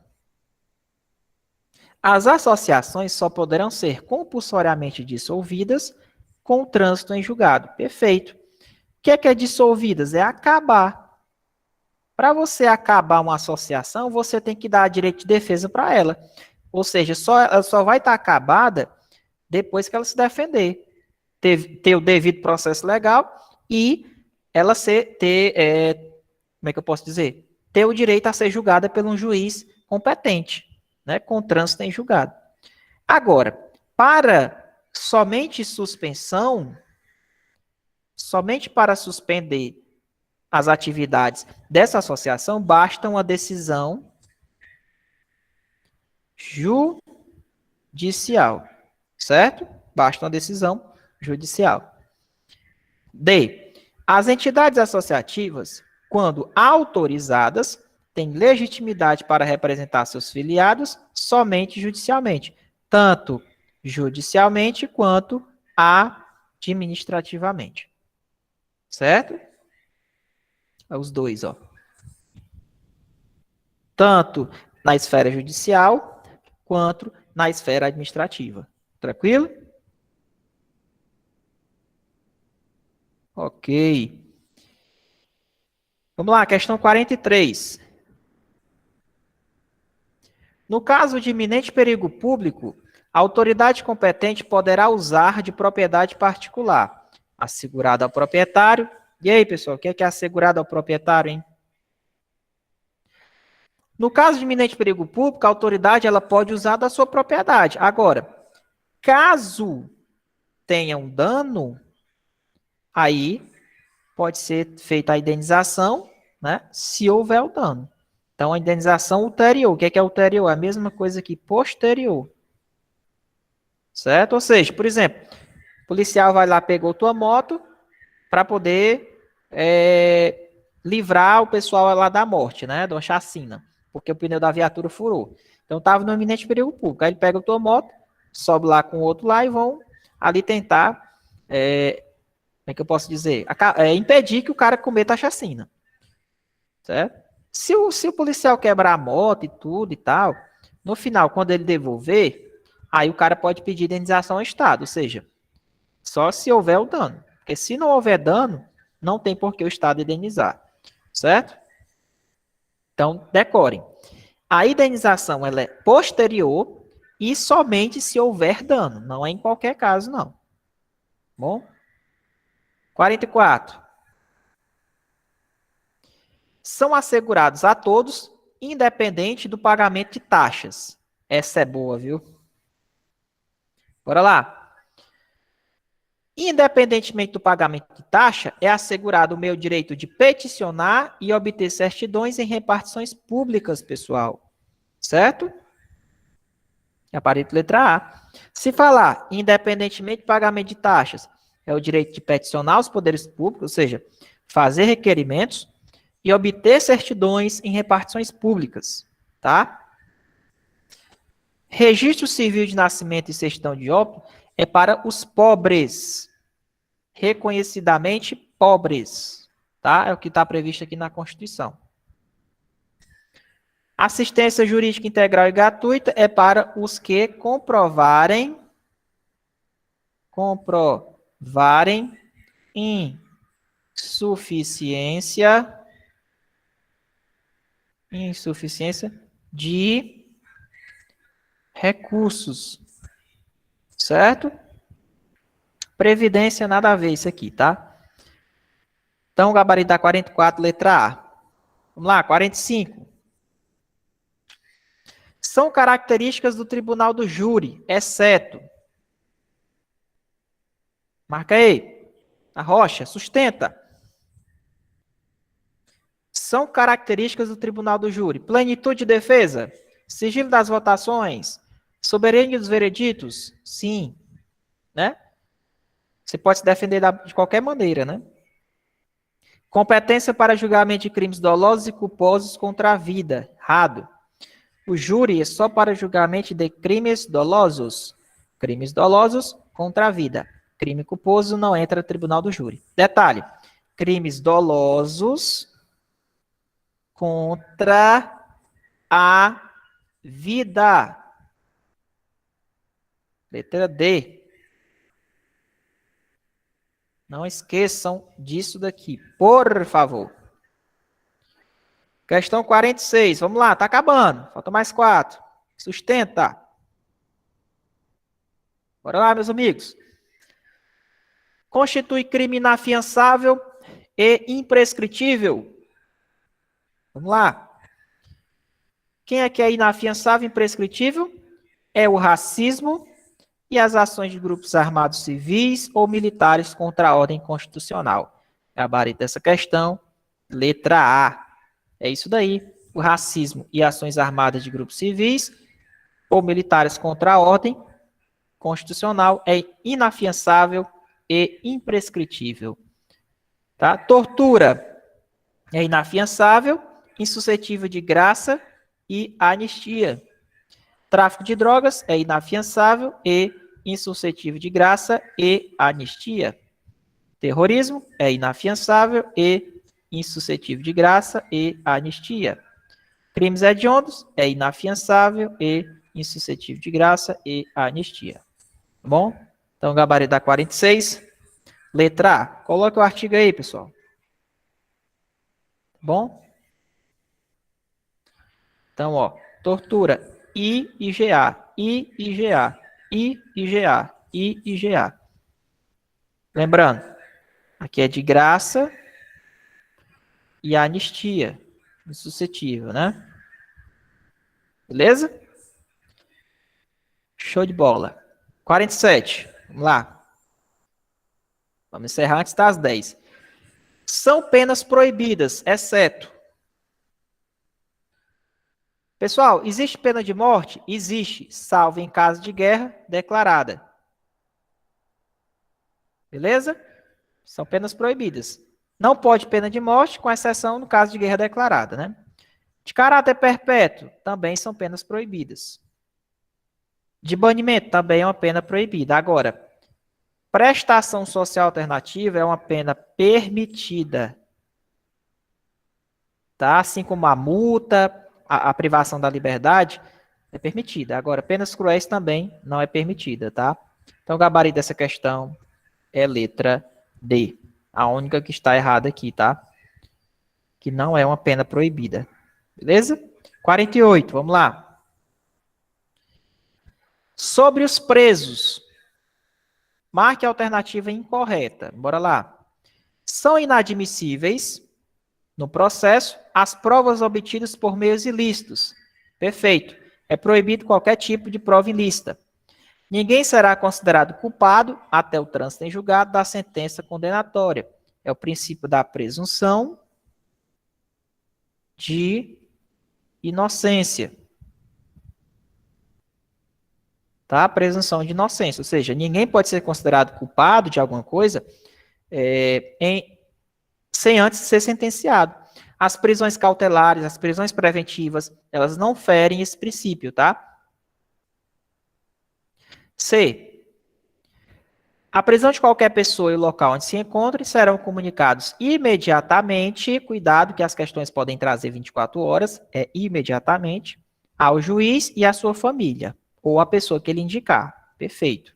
As associações só poderão ser compulsoriamente dissolvidas com o trânsito em julgado. Perfeito. O que é dissolvidas? É acabar. Para você acabar uma associação, você tem que dar direito de defesa para ela. Ou seja, ela só vai estar acabada depois que ela se defender. Ter o devido processo legal e ela como é que eu posso dizer? Ter o direito a ser julgada por um juiz competente, né, com trânsito em julgado. Agora, para somente suspensão, somente para suspender as atividades dessa associação, basta uma decisão judicial, certo? Basta uma decisão judicial. D. As entidades associativas, quando autorizadas, têm legitimidade para representar seus filiados somente judicialmente, tanto judicialmente quanto administrativamente. Certo? Os dois, ó. Tanto na esfera judicial quanto na esfera administrativa. Tranquilo? Ok. Vamos lá, questão 43. No caso de iminente perigo público, a autoridade competente poderá usar de propriedade particular, assegurada ao proprietário. E aí, pessoal, o que é assegurado ao proprietário, hein? No caso de iminente perigo público, a autoridade ela pode usar da sua propriedade. Agora, caso tenha um dano, aí pode ser feita a indenização, né, se houver o dano. Então, a indenização ulterior. O que é ulterior? É a mesma coisa que posterior. Certo? Ou seja, por exemplo, o policial vai lá, pegou tua moto para poder livrar o pessoal lá da morte, né, de uma chacina, porque o pneu da viatura furou. Então, estava no iminente perigo público. Aí ele pega a tua moto, sobe lá com o outro lá e vão ali tentar, como é que eu posso dizer? Impedir que o cara cometa a chacina. Certo? Se o policial quebrar a moto e tudo e tal, no final, quando ele devolver, aí o cara pode pedir indenização ao Estado, ou seja, só se houver o dano. Porque se não houver dano, não tem por que o Estado indenizar. Certo? Então, decorem. A indenização ela é posterior e somente se houver dano. Não é em qualquer caso, não. Bom? 44. São assegurados a todos, independente do pagamento de taxas. Essa é boa, viu? Bora lá. Independentemente do pagamento de taxa, é assegurado o meu direito de peticionar e obter certidões em repartições públicas, pessoal. Certo? Aparelho letra A. Se falar independentemente do pagamento de taxas, é o direito de peticionar os poderes públicos, ou seja, fazer requerimentos e obter certidões em repartições públicas, tá? Registro civil de nascimento e certidão de óbito é para os pobres, reconhecidamente pobres, tá? É o que está previsto aqui na Constituição. Assistência jurídica integral e gratuita é para os que comprovarem insuficiência de recursos, certo? Previdência, nada a ver isso aqui, tá? Então, o gabarito da 44, letra A. Vamos lá, 45. São características do tribunal do júri, exceto. Marca aí. A rocha, sustenta. São características do tribunal do júri. Plenitude de defesa. Sigilo das votações. Soberania dos vereditos. Sim. Né? Você pode se defender de qualquer maneira, né? Competência para julgamento de crimes dolosos e culposos contra a vida. Errado. O júri é só para julgamento de crimes dolosos. Crimes dolosos contra a vida. Crime culposo não entra no tribunal do júri. Detalhe. Crimes dolosos contra a vida. Letra D. Não esqueçam disso daqui, por favor. Questão 46. Vamos lá, tá acabando. Falta mais 4. Sustenta. Bora lá, meus amigos. Constitui crime inafiançável e imprescritível. Vamos lá. Quem é que é inafiançável e imprescritível? É o racismo e as ações de grupos armados civis ou militares contra a ordem constitucional. Gabarito dessa questão, letra A. É isso daí. O racismo e ações armadas de grupos civis ou militares contra a ordem constitucional é inafiançável e imprescritível. Tá? Tortura é inafiançável, insuscetível de graça e anistia. Tráfico de drogas é inafiançável e insuscetível de graça e anistia. Terrorismo é inafiançável e insuscetível de graça e anistia. Crimes hediondos é inafiançável e insuscetível de graça e anistia. Tá bom? Então, gabarito da 46. Letra A. Coloca o artigo aí, pessoal. Tá bom? Então, ó, tortura IIGA, IIGA, IIGA, IIGA. Lembrando, aqui é de graça e anistia, insuscetível, né? Beleza? Show de bola. 47, vamos lá. Vamos encerrar antes das 10. São penas proibidas, exceto. Pessoal, existe pena de morte? Existe, salvo em caso de guerra declarada. Beleza? São penas proibidas. Não pode pena de morte, com exceção no caso de guerra declarada, né? De caráter perpétuo, também são penas proibidas. De banimento, também é uma pena proibida. Agora, prestação social alternativa é uma pena permitida. Tá? Assim como a multa, a privação da liberdade é permitida. Agora, penas cruéis também não é permitida, tá? Então, o gabarito dessa questão é letra D. A única que está errada aqui, tá? Que não é uma pena proibida. Beleza? 48, vamos lá. Sobre os presos. Marque a alternativa incorreta. Bora lá. São inadmissíveis, no processo, as provas obtidas por meios ilícitos. Perfeito. É proibido qualquer tipo de prova ilícita. Ninguém será considerado culpado até o trânsito em julgado da sentença condenatória. É o princípio da presunção de inocência. Tá? Presunção de inocência. Ou seja, ninguém pode ser considerado culpado de alguma coisa sem antes ser sentenciado. As prisões cautelares, as prisões preventivas, elas não ferem esse princípio, tá? C. A prisão de qualquer pessoa e o local onde se encontre serão comunicados imediatamente, cuidado que as questões podem trazer 24 horas, imediatamente, ao juiz e à sua família, ou à pessoa que ele indicar. Perfeito.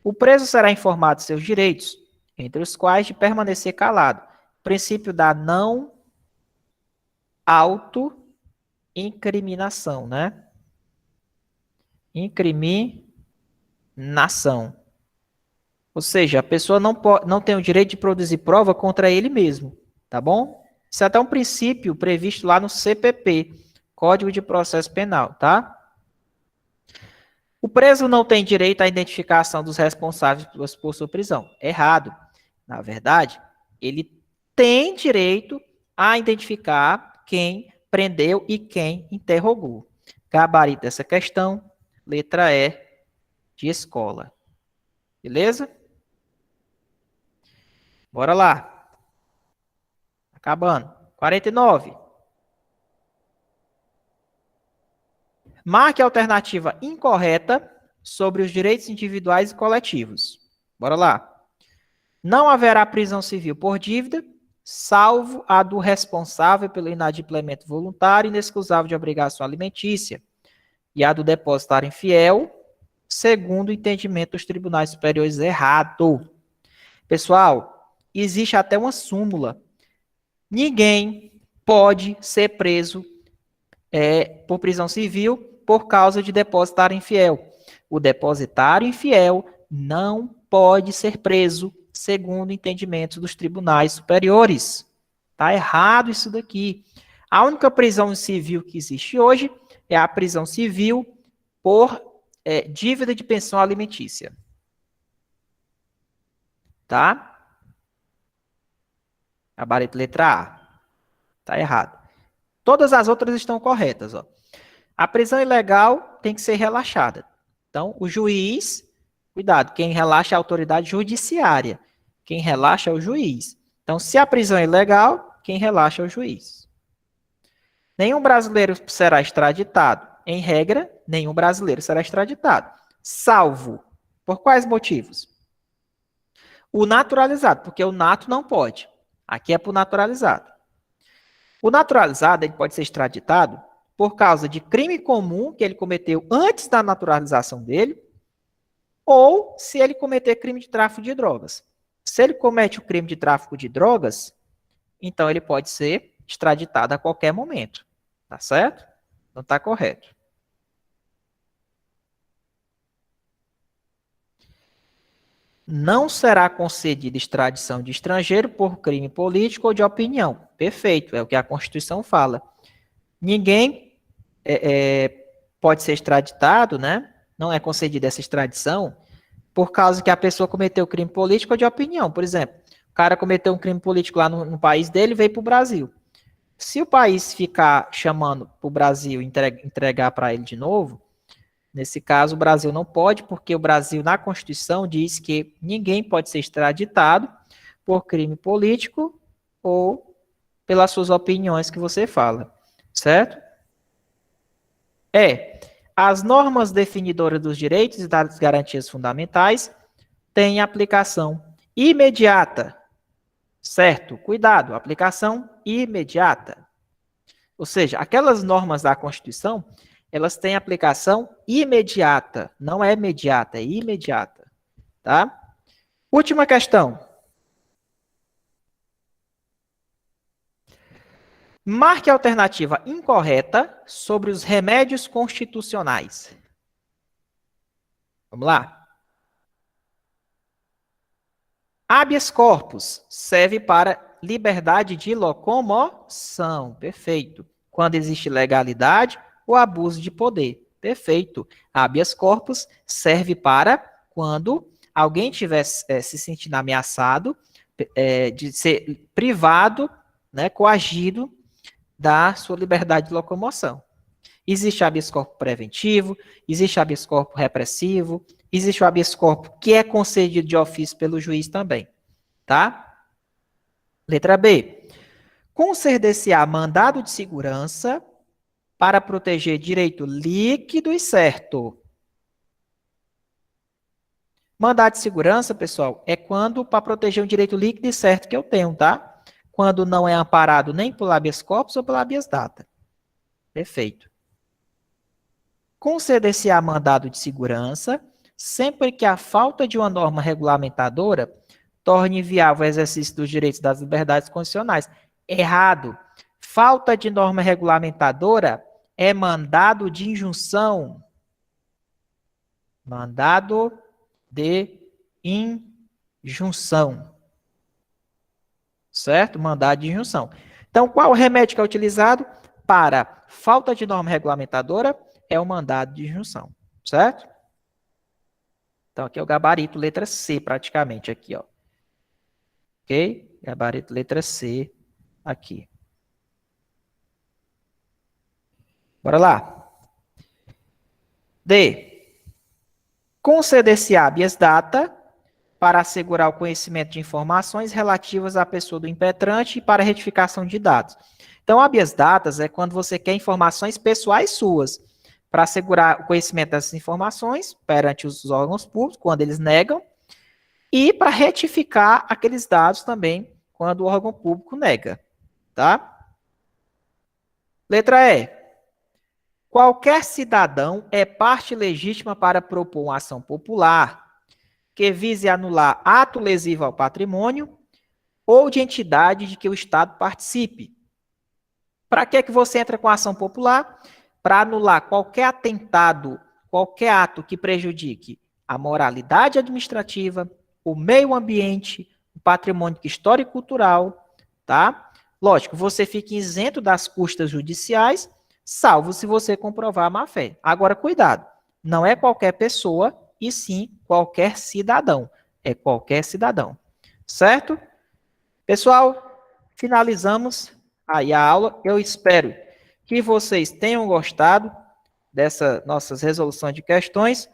O preso será informado de seus direitos, entre os quais de permanecer calado. Princípio da não autoincriminação, né? Incriminação. Ou seja, a pessoa não tem o direito de produzir prova contra ele mesmo, tá bom? Isso é até um princípio previsto lá no CPP, Código de Processo Penal, tá? O preso não tem direito à identificação dos responsáveis por sua prisão. Errado. Na verdade, ele tem direito a identificar quem prendeu e quem interrogou. Gabarito dessa questão, letra E de escola. Beleza? Bora lá. Acabando. 49. Marque a alternativa incorreta sobre os direitos individuais e coletivos. Bora lá. Não haverá prisão civil por dívida, salvo a do responsável pelo inadimplemento voluntário e inexcusável de obrigação alimentícia, e a do depositário infiel, segundo o entendimento dos tribunais superiores errado. Pessoal, existe até uma súmula. Ninguém pode ser preso por prisão civil por causa de depositário infiel. O depositário infiel não pode ser preso segundo o entendimento dos tribunais superiores. Tá errado isso daqui. A única prisão civil que existe hoje é a prisão civil por dívida de pensão alimentícia. Tá? Gabarito letra A. Tá errado. Todas as outras estão corretas, ó. A prisão ilegal tem que ser relaxada. Então, o juiz, cuidado, quem relaxa é a autoridade judiciária. Quem relaxa é o juiz. Então, se a prisão é ilegal, quem relaxa é o juiz. Nenhum brasileiro será extraditado. Em regra, nenhum brasileiro será extraditado. Salvo. Por quais motivos? O naturalizado, porque o nato não pode. Aqui é para o naturalizado. O naturalizado ele pode ser extraditado por causa de crime comum que ele cometeu antes da naturalização dele, ou se ele cometer crime de tráfico de drogas. Se ele comete o crime de tráfico de drogas, então ele pode ser extraditado a qualquer momento. Tá certo? Não está correto. Não será concedida extradição de estrangeiro por crime político ou de opinião. Perfeito, é o que a Constituição fala. Ninguém pode ser extraditado, né? Não é concedida essa extradição por causa que a pessoa cometeu crime político ou de opinião. Por exemplo, o cara cometeu um crime político lá no país dele e veio para o Brasil. Se o país ficar chamando para o Brasil entregar para ele de novo, nesse caso, o Brasil não pode, porque o Brasil, na Constituição, diz que ninguém pode ser extraditado por crime político ou pelas suas opiniões que você fala, certo? As normas definidoras dos direitos e das garantias fundamentais têm aplicação imediata, certo? Cuidado, aplicação imediata. Ou seja, aquelas normas da Constituição, elas têm aplicação imediata, não é imediata, é imediata, tá? Última questão. Marque a alternativa incorreta sobre os remédios constitucionais. Vamos lá. Habeas corpus serve para liberdade de locomoção. Perfeito. Quando existe legalidade ou abuso de poder. Perfeito. Habeas corpus serve para quando alguém estiver se sentindo ameaçado de ser privado, né, coagido da sua liberdade de locomoção. Existe habeas corpus preventivo, existe habeas corpus repressivo, existe o habeas corpus que é concedido de ofício pelo juiz também, tá? Letra B. Conceder-se-á mandado de segurança para proteger direito líquido e certo. Mandado de segurança, pessoal, é quando para proteger um direito líquido e certo que eu tenho, tá? Quando não é amparado nem por habeas corpus ou pela habeas data. Perfeito. Conceder-se-á mandado de segurança sempre que a falta de uma norma regulamentadora torne inviável o exercício dos direitos das liberdades constitucionais. Errado. Falta de norma regulamentadora é mandado de injunção. Mandado de injunção. Certo? Mandado de injunção. Então, qual o remédio que é utilizado para falta de norma regulamentadora? É o mandado de injunção. Certo? Então, aqui é o gabarito letra C, praticamente, aqui, ó. Ok? Gabarito letra C, aqui. Bora lá. D. Conceder-se habeas data para assegurar o conhecimento de informações relativas à pessoa do impetrante e para retificação de dados. Então, habeas datas é quando você quer informações pessoais suas, para assegurar o conhecimento dessas informações perante os órgãos públicos, quando eles negam, e para retificar aqueles dados também, quando o órgão público nega. Tá? Letra E. Qualquer cidadão é parte legítima para propor uma ação popular que vise anular ato lesivo ao patrimônio ou de entidade de que o Estado participe. Para que você entra com a ação popular? Para anular qualquer atentado, qualquer ato que prejudique a moralidade administrativa, o meio ambiente, o patrimônio histórico e cultural, tá? Lógico, você fica isento das custas judiciais, salvo se você comprovar a má-fé. Agora, cuidado, não é qualquer pessoa, e sim qualquer cidadão. É qualquer cidadão. Certo? Pessoal, finalizamos aí a aula. Eu espero que vocês tenham gostado dessa nossas resoluções de questões.